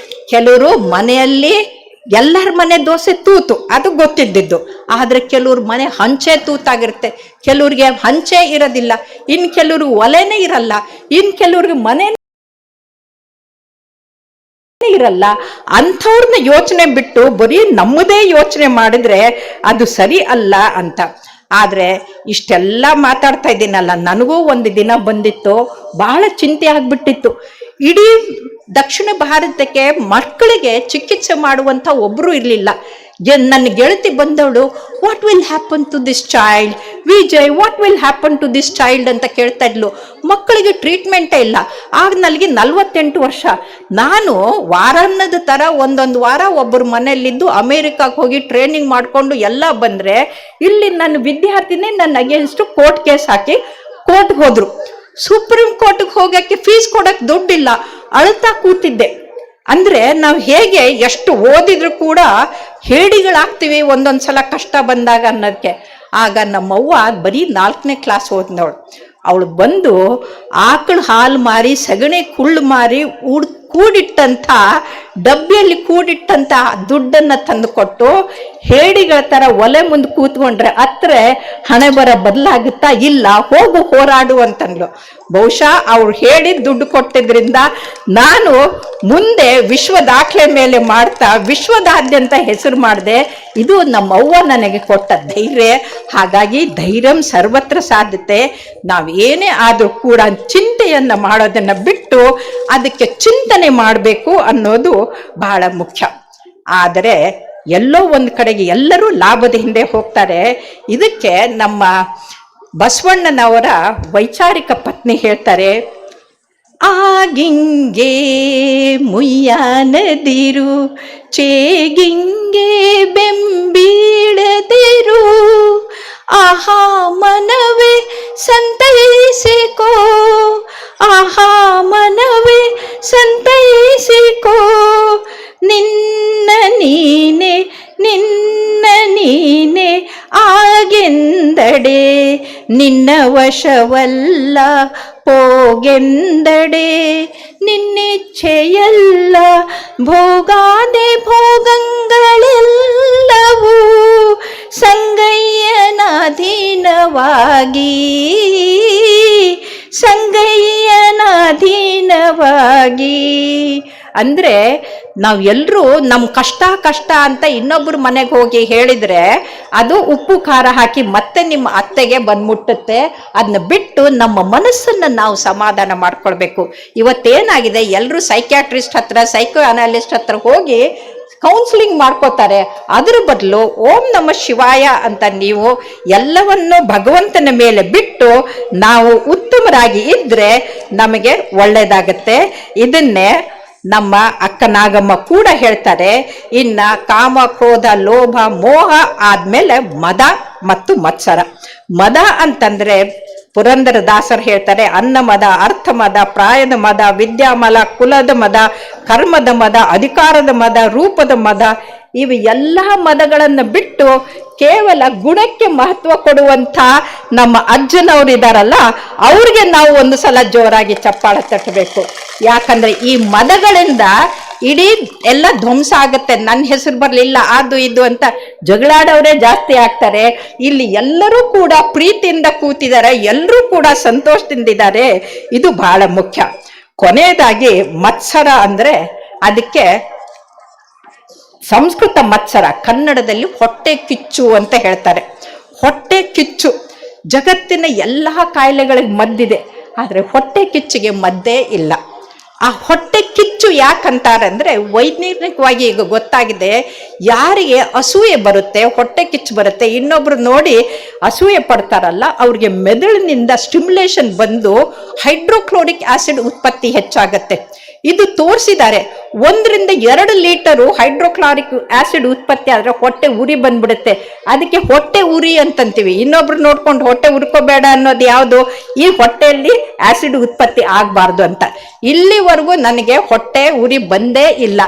ಕೆಲವರು ಮನೆಯಲ್ಲಿ ಎಲ್ಲರ ಮನೆ ದೋಸೆ ತೂತು, ಅದು ಗೊತ್ತಿದ್ದಿದ್ದು. ಆದರೆ ಕೆಲವ್ರ ಮನೆ ಹಂಚೆ ತೂತಾಗಿರುತ್ತೆ, ಕೆಲವ್ರಿಗೆ ಹಂಚೆ ಇರೋದಿಲ್ಲ, ಇನ್ನು ಕೆಲವ್ರಿಗೆ ಒಲೆನೇ ಇರಲ್ಲ, ಇನ್ನು ಕೆಲವ್ರಿಗೆ ಮನೆ ಇರಲ್ಲ. ಅಂಥವ್ರನ್ನ ಯೋಚನೆ ಬಿಟ್ಟು ಬರೀ ನಮ್ಮದೇ ಯೋಚನೆ ಮಾಡಿದ್ರೆ ಅದು ಸರಿ ಅಲ್ಲ ಅಂತ. ಆದರೆ ಇಷ್ಟೆಲ್ಲ ಮಾತಾಡ್ತಾ ಇದ್ದೀನಲ್ಲ, ನನಗೂ ಒಂದು ದಿನ ಬಂದಿತ್ತು, ಬಹಳ ಚಿಂತೆ ಆಗ್ಬಿಟ್ಟಿತ್ತು. ಇಡೀ ದಕ್ಷಿಣ ಭಾರತಕ್ಕೆ ಮಕ್ಕಳಿಗೆ ಚಿಕಿತ್ಸೆ ಮಾಡುವಂಥ ಒಬ್ಬರು ಇರಲಿಲ್ಲ. ನನ್ನ ಗೆಳತಿ ಬಂದವಳು, what will happen to this child Vijay, what will happen to this child ಅಂತ ಕೇಳ್ತಾ ಇದ್ಲು. ಮಕ್ಕಳಿಗೆ ಟ್ರೀಟ್ಮೆಂಟೇ ಇಲ್ಲ. ಆಗ ನನಗೆ 48 ವರ್ಷ. ನಾನು ವಾರಾನ್ನದ ಥರ ಒಂದೊಂದು ವಾರ ಒಬ್ಬರು ಮನೆಯಲ್ಲಿದ್ದು ಅಮೇರಿಕಾಗೆ ಹೋಗಿ ಟ್ರೈನಿಂಗ್ ಮಾಡಿಕೊಂಡು ಎಲ್ಲ ಬಂದರೆ, ಇಲ್ಲಿ ನನ್ನ ವಿದ್ಯಾರ್ಥಿನೇ ನನ್ನ ಅಗೇನ್ಸ್ಟ್ ಕೋರ್ಟ್ ಕೇಸ್ ಹಾಕಿ ಕೋರ್ಟ್ಗೆ ಹೋದರು. ಸುಪ್ರೀಂ ಕೋರ್ಟ್ಗೆ ಹೋಗೋಕ್ಕೆ ಫೀಸ್ ಕೊಡೋಕ್ಕೆ ದುಡ್ಡಿಲ್ಲ. ಅಳ್ತಾ ಕೂತಿದ್ದೆ. ಅಂದರೆ ನಾವು ಹೇಗೆ ಎಷ್ಟು ಓದಿದ್ರು ಕೂಡ ಹೇಡಿಗಳಾಗ್ತೀವಿ ಒಂದೊಂದು ಸಲ ಕಷ್ಟ ಬಂದಾಗ ಅನ್ನೋದಕ್ಕೆ. ಆಗ ನಮ್ಮವ್ವ ಬರೀ 4ನೇ ಕ್ಲಾಸ್ ಓದಿದವಳು. ಅವಳು ಬಂದು ಆಕಳು ಹಾಲು ಮಾರಿ, ಸಗಣಿ ಕುಳ್ಳು ಮಾರಿ, ಕೂಡಿಟ್ಟಂಥ ಡಬ್ಬಿಯಲ್ಲಿ ಕೂಡಿಟ್ಟಂಥ ದುಡ್ಡನ್ನು ತಂದು ಕೊಟ್ಟು, ಹೇಡಿಗಳ ಥರ ಒಲೆ ಮುಂದೆ ಕೂತ್ಕೊಂಡ್ರೆ ಹತ್ರ ಹಣೆ ಬರ ಬದಲಾಗುತ್ತಾ, ಇಲ್ಲ ಹೋಗು ಹೋರಾಡು ಅಂತಂದ್ಲು. ಬಹುಶಃ ಅವ್ರು ಹೇಳಿ ದುಡ್ಡು ಕೊಟ್ಟಿದ್ರಿಂದ ನಾನು ಮುಂದೆ ವಿಶ್ವ ದಾಖಲೆ ಮೇಲೆ ಮಾಡ್ತಾ ವಿಶ್ವದಾದ್ಯಂತ ಹೆಸರು ಮಾಡಿದೆ. ಇದು ನಮ್ಮವ್ವ ನನಗೆ ಕೊಟ್ಟ ಧೈರ್ಯ. ಹಾಗಾಗಿ ಧೈರ್ಯಂ ಸರ್ವತ್ರ ಸಾಧ್ಯತೆ. ನಾವೇನೇ ಆದರೂ ಕೂಡ ಚಿಂತೆಯನ್ನು ಮಾಡೋದನ್ನು ಬಿಟ್ಟು ಅದಕ್ಕೆ ಚಿಂತನೆ ಮಾಡಬೇಕು ಅನ್ನೋದು ಬಹಳ ಮುಖ್ಯ. ಆದರೆ ಎಲ್ಲೋ ಒಂದು ಕಡೆಗೆ ಎಲ್ಲರೂ ಲಾಭದ ಹಿಂದೆ ಹೋಗ್ತಾರೆ. ಇದಕ್ಕೆ ನಮ್ಮ ಬಸವಣ್ಣನವರ ವೈಚಾರಿಕ ಪತ್ನಿ ಹೇಳ್ತಾರೆ, ಆಗಿಂಗೆ ಮುಯ್ಯಾನದಿರು ಚೇಗಿಂಗೆ ಬೆಂಬೀಳದಿರು, ಆಹಾ ಮನವೇ ಸಂತೈಸಿಕೋ, ಆಹಾ ಮನವೇ ಸಂತೈಸಿಕೋ, ನಿನ್ನ ನೀನೆ ನಿನ್ನ ನೀನೆ ಆಗೆಂದಡೆ, ನಿನ್ನ ವಶವಲ್ಲ ಹೋಗೆಂದಡೆ, ನಿನ್ನಿಚ್ಛೆಯಲ್ಲ ಭೋಗಾದೆ ಭೋಗಗಳೆಲ್ಲವೂ ಸಂಗಯ್ಯನಾಧೀನವಾಗಿ, ಸಂಗಯ್ಯನಾಧೀನವಾಗಿ. ಅಂದ್ರೆ ನಾವೆಲ್ಲರೂ ನಮ್ಮ ಕಷ್ಟ ಅಂತ ಇನ್ನೊಬ್ಬರ ಮನೆಗೆ ಹೋಗಿ ಹೇಳಿದ್ರೆ ಅದು ಉಪ್ಪು ಖಾರ ಹಾಕಿ ಮತ್ತೆ ನಿಮ್ಮ ಅತ್ತೆಗೆ ಬಂದ್ಮುಟ್ಟುತ್ತೆ. ಅದನ್ನ ಬಿಟ್ಟು ನಮ್ಮ ಮನಸ್ಸನ್ನು ನಾವು ಸಮಾಧಾನ ಮಾಡ್ಕೊಳ್ಬೇಕು. ಇವತ್ತೇನಾಗಿದೆ, ಎಲ್ಲರೂ ಸೈಕ್ಯಾಟ್ರಿಸ್ಟ್ ಹತ್ರ, ಸೈಕೋ ಅನಾಲಿಸ್ಟ್ ಹತ್ರ ಹೋಗಿ ಕೌನ್ಸಿಲಿಂಗ್ ಮಾಡ್ಕೋತಾರೆ. ಅದ್ರ ಬದಲು ಓಂ ನಮ ಶಿವಾಯ ಅಂತ ನೀವು ಎಲ್ಲವನ್ನು ಭಗವಂತನ ಮೇಲೆ ಬಿಟ್ಟು ನಾವು ಉತ್ತಮರಾಗಿ ಇದ್ರೆ ನಮಗೆ ಒಳ್ಳೇದಾಗತ್ತೆ. ಇದನ್ನೇ ನಮ್ಮ ಅಕ್ಕ ನಾಗಮ್ಮ ಕೂಡ ಹೇಳ್ತಾರೆ. ಇನ್ನ ಕಾಮ ಕ್ರೋಧ ಲೋಭ ಮೋಹ ಆದ್ಮೇಲೆ ಮದ ಮತ್ತು ಮತ್ಸರ. ಮದ ಅಂತಂದ್ರೆ ಪುರಂದರದಾಸರು ಹೇಳ್ತಾರೆ, ಅನ್ನ ಮದ, ಅರ್ಥ ಮದ, ಪ್ರಾಯದ ಮದ, ವಿದ್ಯಾಮಲ, ಕುಲದ ಮದ, ಕರ್ಮದ ಮದ, ಅಧಿಕಾರದ ಮದ, ರೂಪದ ಮದ. ಇವು ಎಲ್ಲ ಮದಗಳನ್ನು ಬಿಟ್ಟು ಕೇವಲ ಗುಣಕ್ಕೆ ಮಹತ್ವ ಕೊಡುವಂಥ ನಮ್ಮ ಅಜ್ಜನವರಿದಾರಲ್ಲ, ಅವ್ರಿಗೆ ನಾವು ಒಂದು ಸಲ ಜೋರಾಗಿ ಚಪ್ಪಾಳೆ ತಟ್ಟಬೇಕು. ಯಾಕಂದ್ರೆ ಈ ಮದಗಳಿಂದ ಇಡೀ ಎಲ್ಲ ಧ್ವಂಸ ಆಗುತ್ತೆ. ನನ್ನ ಹೆಸರು ಬರಲಿಲ್ಲ, ಅದು ಇದು ಅಂತ ಜಗಳಾಡೋರೇ ಜಾಸ್ತಿ ಆಗ್ತಾರೆ. ಇಲ್ಲಿ ಎಲ್ಲರೂ ಕೂಡ ಪ್ರೀತಿಯಿಂದ ಕೂತಿದ್ದಾರೆ, ಎಲ್ಲರೂ ಕೂಡ ಸಂತೋಷದಿಂದಿದ್ದಾರೆ. ಇದು ಬಹಳ ಮುಖ್ಯ. ಕೊನೆಯದಾಗಿ ಮತ್ಸರ ಅಂದ್ರೆ ಅದಕ್ಕೆ ಸಂಸ್ಕೃತ ಮತ್ಸರ, ಕನ್ನಡದಲ್ಲಿ ಹೊಟ್ಟೆ ಕಿಚ್ಚು ಅಂತ ಹೇಳ್ತಾರೆ. ಹೊಟ್ಟೆ ಕಿಚ್ಚು ಜಗತ್ತಿನ ಎಲ್ಲ ಕಾಯಿಲೆಗಳಿಗೆ ಮದ್ದಿದೆ, ಆದರೆ ಹೊಟ್ಟೆ ಕಿಚ್ಚಿಗೆ ಮದ್ದೇ ಇಲ್ಲ. ಆ ಹೊಟ್ಟೆ ಕಿಚ್ಚು ಯಾಕಂತಾರೆ ಅಂದ್ರೆ ವೈಜ್ಞಾನಿಕವಾಗಿ ಈಗ ಗೊತ್ತಾಗಿದೆ, ಯಾರಿಗೆ ಅಸೂಯೆ ಬರುತ್ತೆ, ಹೊಟ್ಟೆ ಕಿಚ್ಚು ಬರುತ್ತೆ, ಇನ್ನೊಬ್ರು ನೋಡಿ ಅಸೂಯೆ ಪಡ್ತಾರಲ್ಲ, ಅವ್ರಿಗೆ ಮೆದುಳಿನಿಂದ ಸ್ಟಿಮ್ಯುಲೇಷನ್ ಬಂದು ಹೈಡ್ರೋಕ್ಲೋರಿಕ್ ಆಸಿಡ್ ಉತ್ಪತ್ತಿ ಹೆಚ್ಚಾಗತ್ತೆ. ಇದು ತೋರಿಸಿದ್ದಾರೆ. 1-2 ಲೀಟರು ಹೈಡ್ರೋಕ್ಲೋರಿಕ್ ಆಸಿಡ್ ಉತ್ಪತ್ತಿ ಆದ್ರೆ ಹೊಟ್ಟೆ ಉರಿ ಬಂದ್ಬಿಡುತ್ತೆ. ಅದಕ್ಕೆ ಹೊಟ್ಟೆ ಉರಿ ಅಂತಂತೀವಿ. ಇನ್ನೊಬ್ರು ನೋಡ್ಕೊಂಡು ಹೊಟ್ಟೆ ಉರ್ಕೋಬೇಡ ಅನ್ನೋದು ಯಾವುದು, ಈ ಹೊಟ್ಟೆಯಲ್ಲಿ ಆಸಿಡ್ ಉತ್ಪತ್ತಿ ಆಗಬಾರ್ದು ಅಂತ. ಇಲ್ಲಿವರೆಗೂ ನನಗೆ ಹೊಟ್ಟೆ ಉರಿ ಬಂದೇ ಇಲ್ಲ.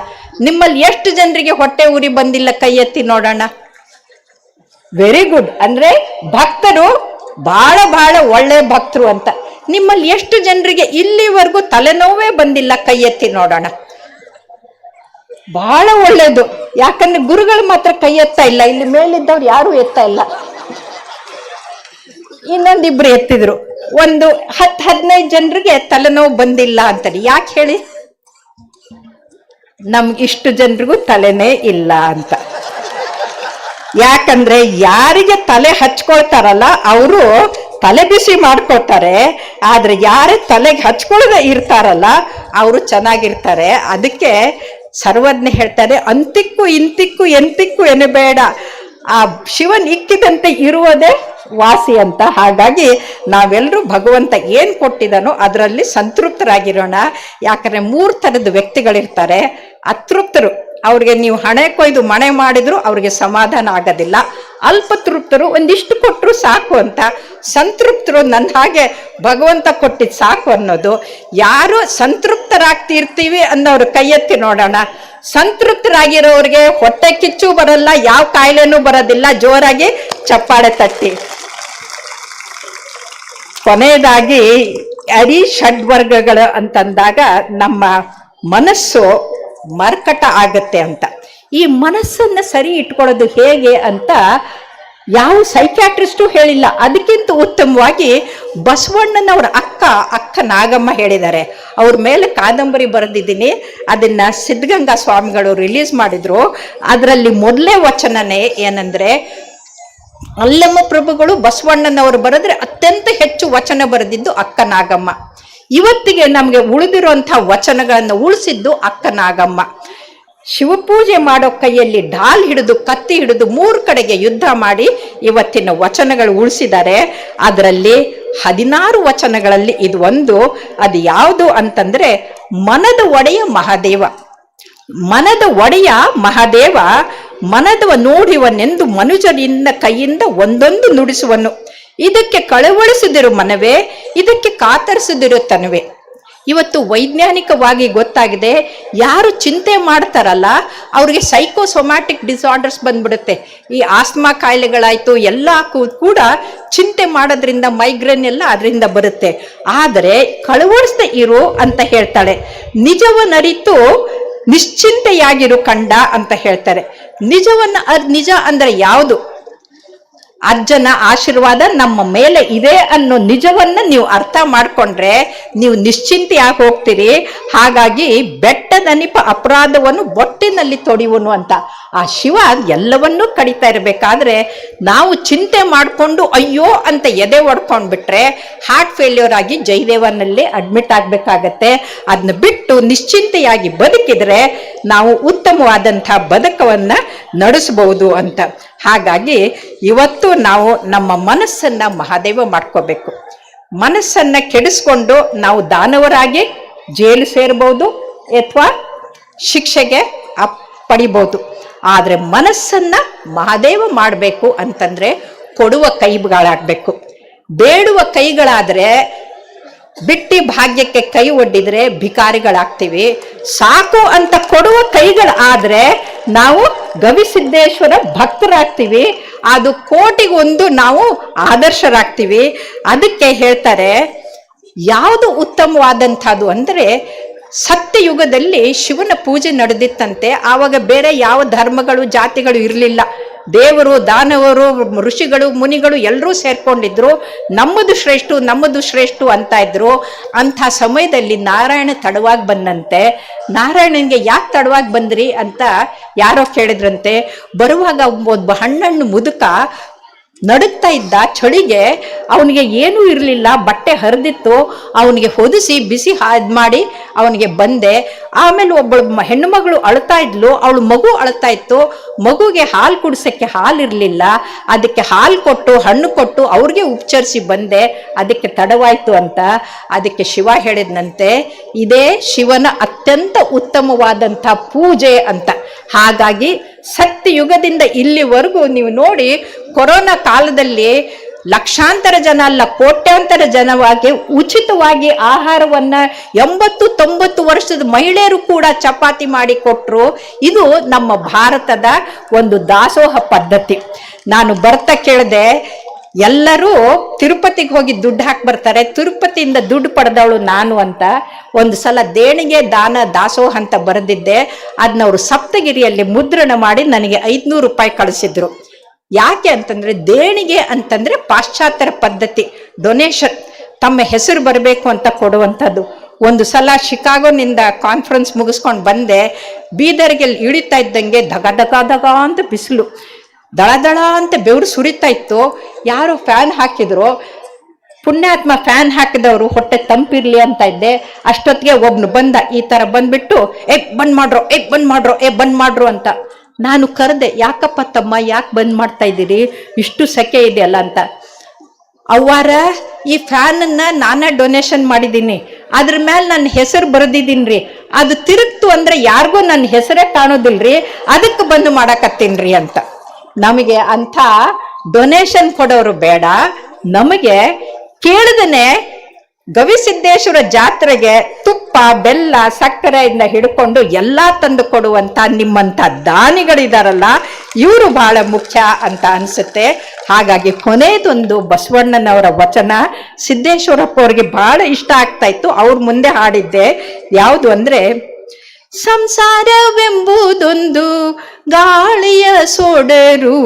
ನಿಮ್ಮಲ್ಲಿ ಎಷ್ಟು ಜನರಿಗೆ ಹೊಟ್ಟೆ ಉರಿ ಬಂದಿಲ್ಲ? ಕೈ ಎತ್ತಿ ನೋಡೋಣ. Very good. ಅಂದ್ರೆ ಭಕ್ತರು ಬಹಳ ಬಹಳ ಒಳ್ಳೆ ಭಕ್ತರು ಅಂತ. ನಿಮ್ಮಲ್ಲಿ ಎಷ್ಟು ಜನರಿಗೆ ಇಲ್ಲಿವರೆಗೂ ತಲೆನೋವೇ ಬಂದಿಲ್ಲ? ಕೈ ಎತ್ತಿ ನೋಡೋಣ. ಬಹಳ ಒಳ್ಳೇದು. ಯಾಕಂದ್ರೆ ಗುರುಗಳು ಮಾತ್ರ ಕೈ ಎತ್ತಾ ಇಲ್ಲ, ಇಲ್ಲಿ ಮೇಲಿದ್ದವ್ರು ಯಾರು ಎತ್ತಾ ಇಲ್ಲ. ಇನ್ನೊಂದಿಬ್ರು ಎತ್ತಿದ್ರು. ಒಂದು 10-15 ಜನರಿಗೆ ತಲೆನೋವು ಬಂದಿಲ್ಲ ಅಂತಾರೆ. ಯಾಕೆ ಹೇಳಿ? ನಮ್ಗೆ ಇಷ್ಟು ಜನರಿಗೂ ತಲೆನೇ ಇಲ್ಲ ಅಂತ. ಯಾಕಂದ್ರೆ ಯಾರಿಗೆ ತಲೆ ಹಚ್ಕೊಳ್ತಾರಲ್ಲ ಅವರು ತಲೆ ಬಿಸಿ ಮಾಡ್ಕೊಳ್ತಾರೆ, ಆದ್ರೆ ಯಾರೇ ತಲೆಗೆ ಹಚ್ಕೊಳ್ಳದೆ ಇರ್ತಾರಲ್ಲ ಅವರು ಚೆನ್ನಾಗಿರ್ತಾರೆ. ಅದಕ್ಕೆ ಸರ್ವಜ್ಞ ಹೇಳ್ತಾರೆ, ಅಂತಿಕ್ಕು ಇಂತಿಕ್ಕು ಎಂತಿಕ್ಕು ಎನ್ನಬೇಡ, ಆ ಶಿವನ್ ಇಕ್ಕಿದಂತೆ ಇರುವುದೇ ವಾಸಿ ಅಂತ. ಹಾಗಾಗಿ ನಾವೆಲ್ಲರೂ ಭಗವಂತ ಏನ್ ಕೊಟ್ಟಿದ್ದಾನೋ ಅದರಲ್ಲಿ ಸಂತೃಪ್ತರಾಗಿರೋಣ. ಯಾಕಂದ್ರೆ 3 ಥರದ ವ್ಯಕ್ತಿಗಳಿರ್ತಾರೆ. ಅತೃಪ್ತರು, ಅವ್ರಿಗೆ ನೀವು ಹಣೆ ಕೊಯ್ದು ಮಣೆ ಮಾಡಿದ್ರು ಅವ್ರಿಗೆ ಸಮಾಧಾನ ಆಗೋದಿಲ್ಲ. ಅಲ್ಪತೃಪ್ತರು, ಒಂದಿಷ್ಟು ಕೊಟ್ಟರು ಸಾಕು ಅಂತ. ಸಂತೃಪ್ತರು, ನನ್ನ ಹಾಗೆ ಭಗವಂತ ಕೊಟ್ಟಿದ್ದು ಸಾಕು ಅನ್ನೋದು. ಯಾರು ಸಂತೃಪ್ತರಾಗ್ತಿರ್ತೀವಿ ಅನ್ನೋರು ಕೈ ಎತ್ತಿ ನೋಡೋಣ. ಸಂತೃಪ್ತರಾಗಿರೋರಿಗೆ ಹೊಟ್ಟೆ ಕಿಚ್ಚು ಬರಲ್ಲ, ಯಾವ ಕಾಯಿಲೆನೂ ಬರೋದಿಲ್ಲ. ಜೋರಾಗಿ ಚಪ್ಪಾಳೆ ತಟ್ಟಿ. ಕೊನೆಯದಾಗಿ ಅರಿ ಷಡ್ವರ್ಗಗಳು ಅಂತಂದಾಗ ನಮ್ಮ ಮನಸ್ಸು ಮರ್ಕಟ ಆಗತ್ತೆ ಅಂತ. ಈ ಮನಸ್ಸನ್ನ ಸರಿ ಇಟ್ಕೊಳ್ಳೋದು ಹೇಗೆ ಅಂತ ಯಾವ ಸೈಕ್ಯಾಟ್ರಿಸ್ಟು ಹೇಳಿಲ್ಲ. ಅದಕ್ಕಿಂತ ಉತ್ತಮವಾಗಿ ಬಸವಣ್ಣನವರ ಅಕ್ಕ ನಾಗಮ್ಮ ಹೇಳಿದ್ದಾರೆ. ಅವ್ರ ಮೇಲೆ ಕಾದಂಬರಿ ಬರೆದಿದ್ದೀನಿ, ಅದನ್ನ ಸಿದ್ಧಗಂಗಾ ಸ್ವಾಮಿಗಳು ರಿಲೀಸ್ ಮಾಡಿದ್ರು. ಅದರಲ್ಲಿ ಮೊದಲೇ ವಚನನೇ ಏನಂದ್ರೆ, ಅಲ್ಲಮ್ಮ ಪ್ರಭುಗಳು ಬಸವಣ್ಣನವರು ಬರೆದ್ರೆ ಅತ್ಯಂತ ಹೆಚ್ಚು ವಚನ ಬರೆದಿದ್ದು ಅಕ್ಕ ನಾಗಮ್ಮ. ಇವತ್ತಿಗೆ ನಮಗೆ ಉಳಿದಿರುವಂತಹ ವಚನಗಳನ್ನು ಉಳಿಸಿದ್ದು ಅಕ್ಕ ನಾಗಮ್ಮ. ಶಿವಪೂಜೆ ಮಾಡೋ ಕೈಯಲ್ಲಿ ಢಾಲ್ ಹಿಡಿದು ಕತ್ತಿ ಹಿಡಿದು 3 ಕಡೆಗೆ ಯುದ್ಧ ಮಾಡಿ ಇವತ್ತಿನ ವಚನಗಳು ಉಳಿಸಿದ್ದಾರೆ. ಅದರಲ್ಲಿ 16 ವಚನಗಳಲ್ಲಿ ಇದು ಒಂದು. ಅದು ಯಾವುದು ಅಂತಂದ್ರೆ, ಮನದ ಒಡೆಯ ಮಹಾದೇವ. ಮನದ ಒಡೆಯ ಮಹಾದೇವ ಮನದವ ನೋಡಿವನೆಂದು ಮನುಜರಿಂದ ಕೈಯಿಂದ ಒಂದೊಂದು ನುಡಿಸುವನು. ಇದಕ್ಕೆ ಕಳವಳಿಸದಿರು ಮನವೇ, ಇದಕ್ಕೆ ಕಾತರಿಸದಿರು ತನವೇ. ಇವತ್ತು ವೈಜ್ಞಾನಿಕವಾಗಿ ಗೊತ್ತಾಗಿದೆ, ಯಾರು ಚಿಂತೆ ಮಾಡ್ತಾರಲ್ಲ ಅವ್ರಿಗೆ ಸೈಕೋಸೊಮ್ಯಾಟಿಕ್ ಡಿಸಾರ್ಡರ್ಸ್ ಬಂದ್ಬಿಡುತ್ತೆ. ಈ ಆಸ್ಮಾ ಕಾಯಿಲೆಗಳಾಯ್ತು ಎಲ್ಲ ಕೂಡ ಚಿಂತೆ ಮಾಡೋದ್ರಿಂದ, ಮೈಗ್ರೇನ್ ಎಲ್ಲ ಅದರಿಂದ ಬರುತ್ತೆ. ಆದರೆ ಕಳವಳಿಸದೆ ಇರು ಅಂತ ಹೇಳ್ತಾಳೆ. ನಿಜವನ್ನರಿತು ನಿಶ್ಚಿಂತೆಯಾಗಿರು ಕಂಡ ಅಂತ ಹೇಳ್ತಾರೆ. ನಿಜ ಅಂದ್ರೆ ಯಾವುದು? ಅಜ್ಜನ ಆಶೀರ್ವಾದ ನಮ್ಮ ಮೇಲೆ ಇದೆ ಅನ್ನೋ ನಿಜವನ್ನ ನೀವು ಅರ್ಥ ಮಾಡ್ಕೊಂಡ್ರೆ ನೀವು ನಿಶ್ಚಿಂತೆಯಾಗಿ ಹೋಗ್ತೀರಿ. ಹಾಗಾಗಿ ಬೆಟ್ಟದನಿಪ ಅಪರಾಧವನ್ನು ಬೊಟ್ಟಿನಲ್ಲಿ ತೊಡಿಯುವನು ಅಂತ ಆ ಶಿವ ಎಲ್ಲವನ್ನೂ ಕಡಿತಾ ಇರಬೇಕಾದ್ರೆ ನಾವು ಚಿಂತೆ ಮಾಡಿಕೊಂಡು ಅಯ್ಯೋ ಅಂತ ಎದೆ ಒಡ್ಕೊಂಡ್ಬಿಟ್ರೆ ಹಾರ್ಟ್ ಫೇಲ್ಯೂರ್ ಆಗಿ ಜಯದೇವನಲ್ಲಿ ಅಡ್ಮಿಟ್ ಆಗ್ಬೇಕಾಗತ್ತೆ. ಅದನ್ನ ಬಿಟ್ಟು ನಿಶ್ಚಿಂತೆಯಾಗಿ ಬದುಕಿದ್ರೆ ನಾವು ಉತ್ತಮವಾದಂಥ ಬದುಕವನ್ನ ನಡೆಸಬಹುದು ಅಂತ. ಹಾಗಾಗಿ ಇವತ್ತು ನಾವು ನಮ್ಮ ಮನಸ್ಸನ್ನ ಮಹಾದೇವ ಮಾಡ್ಕೋಬೇಕು. ಮನಸ್ಸನ್ನ ಕೆಡಿಸ್ಕೊಂಡು ನಾವು ದಾನವರಾಗಿ ಜೈಲು ಸೇರ್ಬೋದು ಅಥವಾ ಶಿಕ್ಷೆಗೆ ಪಡಿಬೋದು. ಆದರೆ ಮನಸ್ಸನ್ನ ಮಹಾದೇವ ಮಾಡಬೇಕು ಅಂತಂದ್ರೆ ಕೊಡುವ ಕೈಗಳಾಗಬೇಕು. ಬೇಡುವ ಕೈಗಳಾದ್ರೆ ಬಿಟ್ಟಿ ಭಾಗ್ಯಕ್ಕೆ ಕೈ ಒಡ್ಡಿದ್ರೆ ಭಿಕಾರಿಗಳಾಗ್ತೀವಿ. ಸಾಕು ಅಂತ ಕೊಡುವ ಕೈಗಳಾದ್ರೆ ನಾವು ಗವಿಸಿದ್ದೇಶ್ವರ ಭಕ್ತರಾಗ್ತೀವಿ. ಅದು ಕೋಟಿಗೊಂದು ನಾವು ಆದರ್ಶರಾಗ್ತೀವಿ. ಅದಕ್ಕೆ ಹೇಳ್ತಾರೆ, ಯಾವುದು ಉತ್ತಮವಾದಂಥದ್ದು ಅಂದರೆ, ಸತ್ಯಯುಗದಲ್ಲಿ ಶಿವನ ಪೂಜೆ ನಡೆದಿತ್ತಂತೆ. ಆವಾಗ ಬೇರೆ ಯಾವ ಧರ್ಮಗಳು ಜಾತಿಗಳು ಇರಲಿಲ್ಲ. ದೇವರು, ದಾನವರು, ಋಷಿಗಳು, ಮುನಿಗಳು ಎಲ್ಲರೂ ಸೇರ್ಕೊಂಡಿದ್ರು. ನಮ್ಮದು ಶ್ರೇಷ್ಠ ಅಂತ ಇದ್ರು. ಅಂಥ ಸಮಯದಲ್ಲಿ ನಾರಾಯಣ ತಡವಾಗಿ ಬಂದಂತೆ. ನಾರಾಯಣನಿಗೆ ಯಾಕೆ ತಡವಾಗಿ ಬಂದ್ರಿ ಅಂತ ಯಾರೋ ಕೇಳಿದ್ರಂತೆ. ಬರುವಾಗ ಒಬ್ಬ ಹಣ್ಣಣ್ಣು ಮುದುಕ ನಡುಗ್ತಾ ಇದ್ದ. ಚಳಿಗೆ ಅವನಿಗೆ ಏನೂ ಇರಲಿಲ್ಲ, ಬಟ್ಟೆ ಹರಿದಿತ್ತು. ಅವನಿಗೆ ಹೊದಿಸಿ ಬಿಸಿ ಮಾಡಿ ಅವನಿಗೆ ಬಂದೆ. ಆಮೇಲೆ ಒಬ್ಬಳು ಹೆಣ್ಣು ಮಗಳು ಅಳ್ತಾ ಇದ್ಲು, ಅವಳು ಮಗು ಅಳ್ತಾ ಇತ್ತು. ಮಗುಗೆ ಹಾಲು ಕುಡಿಸೋಕ್ಕೆ ಹಾಲಿರಲಿಲ್ಲ. ಅದಕ್ಕೆ ಹಾಲು ಕೊಟ್ಟು ಹಣ್ಣು ಕೊಟ್ಟು ಅವ್ರಿಗೆ ಉಪಚರಿಸಿ ಬಂದೆ. ಅದಕ್ಕೆ ತಡವಾಯ್ತು ಅಂತ. ಅದಕ್ಕೆ ಶಿವ ಹೇಳಿದ್ನಂತೆ, ಇದೇ ಶಿವನ ಅತ್ಯಂತ ಉತ್ತಮವಾದಂಥ ಪೂಜೆ ಅಂತ. ಹಾಗಾಗಿ ಸತ್ಯಯುಗದಿಂದ ಇಲ್ಲಿವರೆಗೂ ನೀವು ನೋಡಿ, ಕೊರೋನಾ ಕಾಲದಲ್ಲಿ ಲಕ್ಷಾಂತರ ಜನ ಅಲ್ಲ ಕೋಟ್ಯಾಂತರ ಜನವಾಗಿ ಉಚಿತವಾಗಿ ಆಹಾರವನ್ನ 80-90 ವರ್ಷದ ಮಹಿಳೆಯರು ಕೂಡ ಚಪಾತಿ ಮಾಡಿ ಕೊಟ್ಟರು. ಇದು ನಮ್ಮ ಭಾರತದ ಒಂದು ದಾಸೋಹ ಪದ್ಧತಿ. ನಾನು ಬರ್ತಾ ಕೇಳಿದೆ, ಎಲ್ಲರೂ ತಿರುಪತಿಗೆ ಹೋಗಿ ದುಡ್ಡು ಹಾಕಿ ಬರ್ತಾರೆ, ತಿರುಪತಿಯಿಂದ ದುಡ್ಡು ಪಡೆದವಳು ನಾನು ಅಂತ. ಒಂದು ಸಲ ದೇಣಿಗೆ ದಾನ ದಾಸೋಹ ಅಂತ ಬರೆದಿದ್ದೆ. ಅದನ್ನ ಅವರು ಸಪ್ತಗಿರಿಯಲ್ಲಿ ಮುದ್ರಣ ಮಾಡಿ ನನಗೆ 500 ರೂಪಾಯಿ ಕಳಿಸಿದ್ರು. ಯಾಕೆ ಅಂತಂದ್ರೆ, ದೇಣಿಗೆ ಅಂತಂದ್ರೆ ಪಾಶ್ಚಾತ್ಯರ ಪದ್ಧತಿ, ಡೊನೇಷನ್, ತಮ್ಮ ಹೆಸರು ಬರಬೇಕು ಅಂತ ಕೊಡುವಂಥದ್ದು. ಒಂದು ಸಲ ಶಿಕಾಗೋನಿಂದ ಕಾನ್ಫರೆನ್ಸ್ ಮುಗಿಸ್ಕೊಂಡು ಬಂದೆ. ಬೀದರ್ಗೆ ಇಳಿತಾ ಇದ್ದಂಗೆ ಧಗ ಧಗ ಧಗ ಅಂತ ಬಿಸಿಲು, ದಳ ದಳ ಅಂತ ಬೆವರು ಸುರಿತಾ ಇತ್ತು. ಯಾರೋ ಫ್ಯಾನ್ ಹಾಕಿದ್ರು. ಪುಣ್ಯಾತ್ಮ ಫ್ಯಾನ್ ಹಾಕಿದವರು ಹೊಟ್ಟೆ ತಂಪಿರ್ಲಿ ಅಂತ ಇದ್ದೆ. ಅಷ್ಟೊತ್ತಿಗೆ ಒಬ್ನು ಬಂದ, ಈ ತರ ಬಂದ್ಬಿಟ್ಟು ಬಂದ್ ಮಾಡ್ರು ಅಂತ. ನಾನು ಕರೆದೆ, ಯಾಕಪ್ಪ ತಮ್ಮ, ಯಾಕೆ ಬಂದ್ ಮಾಡ್ತಾ ಇದ್ದೀರಿ, ಇಷ್ಟು ಸೆಕೆ ಇದೆಯಲ್ಲ ಅಂತ. ಅವ್ವಾರ, ಈ ಫ್ಯಾನನ್ನ ನಾನೇ ಡೊನೇಷನ್ ಮಾಡಿದ್ದೀನಿ, ಅದ್ರ ಮೇಲೆ ನನ್ನ ಹೆಸರು ಬರೆದಿದ್ದೀನ್ರಿ. ಅದು ತಿರುಗ್ತು ಅಂದ್ರೆ ಯಾರಿಗೂ ನನ್ನ ಹೆಸರೇ ಕಾಣೋದಿಲ್ರಿ, ಅದಕ್ಕೆ ಬಂದು ಮಾಡಕತ್ತೀನ್ರಿ ಅಂತ. ನಮಗೆ ಅಂಥ ಡೊನೇಷನ್ ಕೊಡೋರು ಬೇಡ. ನಮಗೆ ಕೇಳಿದನೆ ಗವಿಸಿದ್ದೇಶ್ವರ ಜಾತ್ರೆಗೆ ತುಪ್ಪ, ಬೆಲ್ಲ, ಸಕ್ಕರೆಯಿಂದ ಹಿಡ್ಕೊಂಡು ಎಲ್ಲ ತಂದು ಕೊಡುವಂತ ನಿಮ್ಮಂಥ ದಾನಿಗಳಿದಾರಲ್ಲ, ಇವರು ಬಹಳ ಮುಖ್ಯ ಅಂತ ಅನ್ಸುತ್ತೆ. ಹಾಗಾಗಿ ಕೊನೆಯದೊಂದು ಬಸವಣ್ಣನವರ ವಚನ ಸಿದ್ದೇಶ್ವರಪ್ಪ ಅವ್ರಿಗೆ ಬಹಳ ಇಷ್ಟ ಆಗ್ತಾ ಇತ್ತು. ಅವ್ರ ಮುಂದೆ ಹಾಡಿದ್ದೆ. ಯಾವುದು ಅಂದ್ರೆ, ಸಂಸಾರವೆಂಬುದೊಂದು ಗಾಳಿಯ ಸೊಡರು,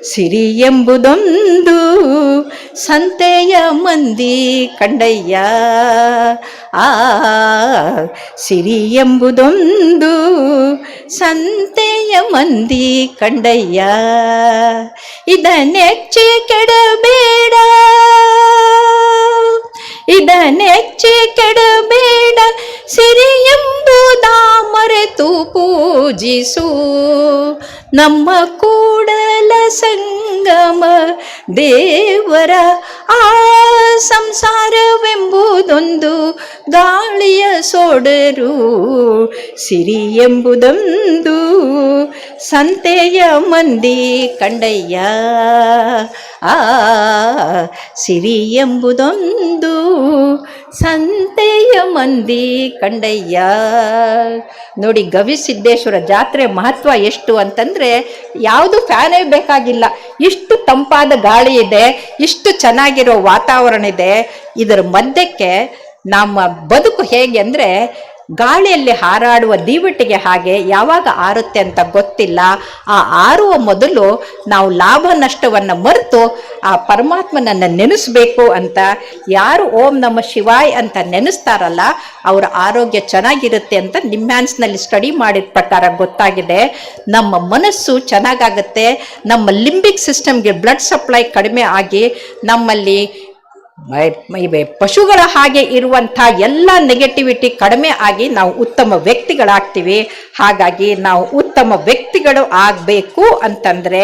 ಸಿರಿ ಎಂಬುದೊಂದು ಸಂತೆಯ ಮಂದಿ ಕಂಡಯ್ಯ. ಸಿರಿ ಎಂಬುದೊಂದು ಸಂತೆಯ ಮಂದಿ ಕಂಡಯ್ಯ. ಇದನ್ನೆಚ್ಚಿ ಕೆಡಬೇಡ, ಇದನ್ನೆಚ್ಚಿ ಕೆಡಬೇಡ, ಸಿರಿ ಎಂಬುದ ಮರೆತು ಪೂಜಿಸು ನಮ್ಮ ಕೂಡಲ ಸಂಗಮ ದೇವರ. ಆ ಸಂಸಾರವೆಂಬುದೊಂದು ಗಾಳಿಯ ಸೊಡರು, ಸಿರಿ ಎಂಬುದೊಂದು ಸಂತೆಯ ಮಂದಿ ಕಂಡಯ್ಯ. ಆ ಸಿರಿ ಎಂಬುದೊಂದು ಸಂತೆಯ ಮಂದಿ ಕಂಡಯ್ಯ. ನೋಡಿ, ಗವಿಸಿದ್ದೇಶ್ವರ ಜಾತ್ರೆ ಮಹತ್ವ ಎಷ್ಟು ಅಂತಂದರೆ, ಯಾವುದು ಫ್ಯಾನೇ ಬೇಕಾಗಿಲ್ಲ, ಇಷ್ಟು ತಂಪಾದ ಗಾಳಿ ಇದೆ, ಇಷ್ಟು ಚೆನ್ನಾಗಿರೋ ವಾತಾವರಣ ಇದೆ. ಇದರ ಮಧ್ಯಕ್ಕೆ ನಮ್ಮ ಬದುಕು ಹೇಗೆ ಅಂದರೆ, ಗಾಳಿಯಲ್ಲಿ ಹಾರಾಡುವ ದೀವಟಿಗೆ ಹಾಗೆ ಯಾವಾಗ ಆರುತ್ತೆ ಅಂತ ಗೊತ್ತಿಲ್ಲ. ಆ ಆರುವ ಮೊದಲು ನಾವು ಲಾಭ ನಷ್ಟವನ್ನು ಮರೆತು ಆ ಪರಮಾತ್ಮನನ್ನು ನೆನೆಸ್ಬೇಕು ಅಂತ ಯಾರು ಓಂ ನಮ ಶಿವಾಯ್ ಅಂತ ನೆನೆಸ್ತಾರಲ್ಲ, ಅವರ ಆರೋಗ್ಯ ಚೆನ್ನಾಗಿರುತ್ತೆ ಅಂತ ನಿಮ್ಯಾನ್ಸ್ನಲ್ಲಿ ಸ್ಟಡಿ ಮಾಡಿದ ಪ್ರಕಾರ ಗೊತ್ತಾಗಿದೆ. ನಮ್ಮ ಮನಸ್ಸು ಚೆನ್ನಾಗಾಗುತ್ತೆ, ನಮ್ಮ ಲಿಂಬಿಕ್ ಸಿಸ್ಟಮ್ಗೆ ಬ್ಲಡ್ ಸಪ್ಲೈ ಕಡಿಮೆ ಆಗಿ ನಮ್ಮಲ್ಲಿ ಪಶುಗಳ ಹಾಗೆ ಇರುವಂಥ ಎಲ್ಲ ನೆಗೆಟಿವಿಟಿ ಕಡಿಮೆ ಆಗಿ ನಾವು ಉತ್ತಮ ವ್ಯಕ್ತಿಗಳಾಗ್ತೀವಿ. ಹಾಗಾಗಿ ನಾವು ಉತ್ತಮ ವ್ಯಕ್ತಿಗಳು ಆಗಬೇಕು ಅಂತಂದರೆ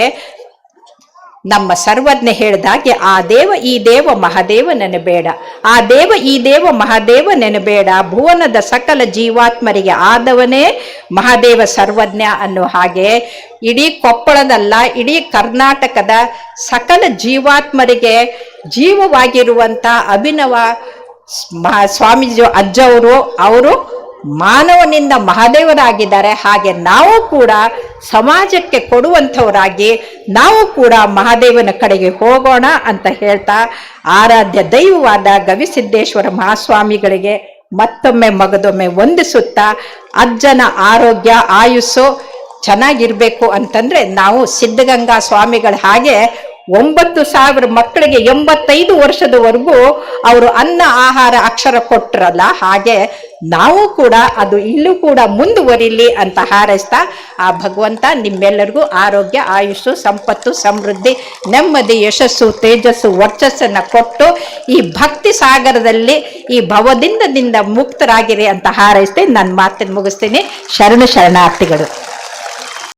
ನಮ್ಮ ಸರ್ವಜ್ಞ ಹೇಳಿದಾಗೆ ಆ ದೇವ ಈ ದೇವ ಮಹಾದೇವ ನೆನಬೇಡ, ಆ ದೇವ ಈ ದೇವ ಮಹಾದೇವ ನೆನಬೇಡ, ಭುವನದ ಸಕಲ ಜೀವಾತ್ಮರಿಗೆ ಆದವನೇ ಮಹಾದೇವ ಸರ್ವಜ್ಞ ಅನ್ನೋ ಹಾಗೆ ಇಡೀ ಕೊಪ್ಪಳದಲ್ಲ, ಇಡೀ ಕರ್ನಾಟಕದ ಸಕಲ ಜೀವಾತ್ಮರಿಗೆ ಜೀವವಾಗಿರುವಂಥ ಅಭಿನವ ಸ್ವಾಮೀಜಿ ಅಜ್ಜವರು, ಅವರು ಮಾನವನಿಂದ ಮಹಾದೇವರಾಗಿದ್ದಾರೆ. ಹಾಗೆ ನಾವು ಕೂಡ ಸಮಾಜಕ್ಕೆ ಕೊಡುವಂಥವರಾಗಿ ನಾವು ಕೂಡ ಮಹಾದೇವನ ಕಡೆಗೆ ಹೋಗೋಣ ಅಂತ ಹೇಳ್ತಾ, ಆರಾಧ್ಯ ದೈವವಾದ ಗವಿಸಿದ್ದೇಶ್ವರ ಮಹಾಸ್ವಾಮಿಗಳಿಗೆ ಮತ್ತೊಮ್ಮೆ ಮಗದೊಮ್ಮೆ ವಂದಿಸುತ್ತಾ, ಅಜ್ಜನ ಆರೋಗ್ಯ ಆಯುಸ್ಸು ಚೆನ್ನಾಗಿರ್ಬೇಕು ಅಂತಂದ್ರೆ ನಾವು ಸಿದ್ಧಗಂಗಾ ಸ್ವಾಮಿಗಳ ಹಾಗೆ 9,000 ಮಕ್ಕಳಿಗೆ 85 ವರ್ಷದವರೆಗೂ ಅವರು ಅನ್ನ ಆಹಾರ ಅಕ್ಷರ ಕೊಟ್ಟರಲ್ಲ, ಹಾಗೆ ನಾವು ಕೂಡ ಅದು ಇಲ್ಲೂ ಕೂಡ ಮುಂದುವರಿಲಿ ಅಂತ ಹಾರೈಸ್ತಾ, ಆ ಭಗವಂತ ನಿಮ್ಮೆಲ್ಲರಿಗೂ ಆರೋಗ್ಯ ಆಯುಷ್ಸು ಸಂಪತ್ತು ಸಮೃದ್ಧಿ ನೆಮ್ಮದಿ ಯಶಸ್ಸು ತೇಜಸ್ಸು ವರ್ಚಸ್ಸನ್ನು ಕೊಟ್ಟು ಈ ಭಕ್ತಿ ಸಾಗರದಲ್ಲಿ ಈ ಭವದಿಂದ ಮುಕ್ತರಾಗಿರಿ ಅಂತ ಹಾರೈಸ್ತೀನಿ. ನನ್ನ ಮಾತನ್ನು ಮುಗಿಸ್ತೀನಿ. ಶರಣಾರ್ಥಿಗಳು.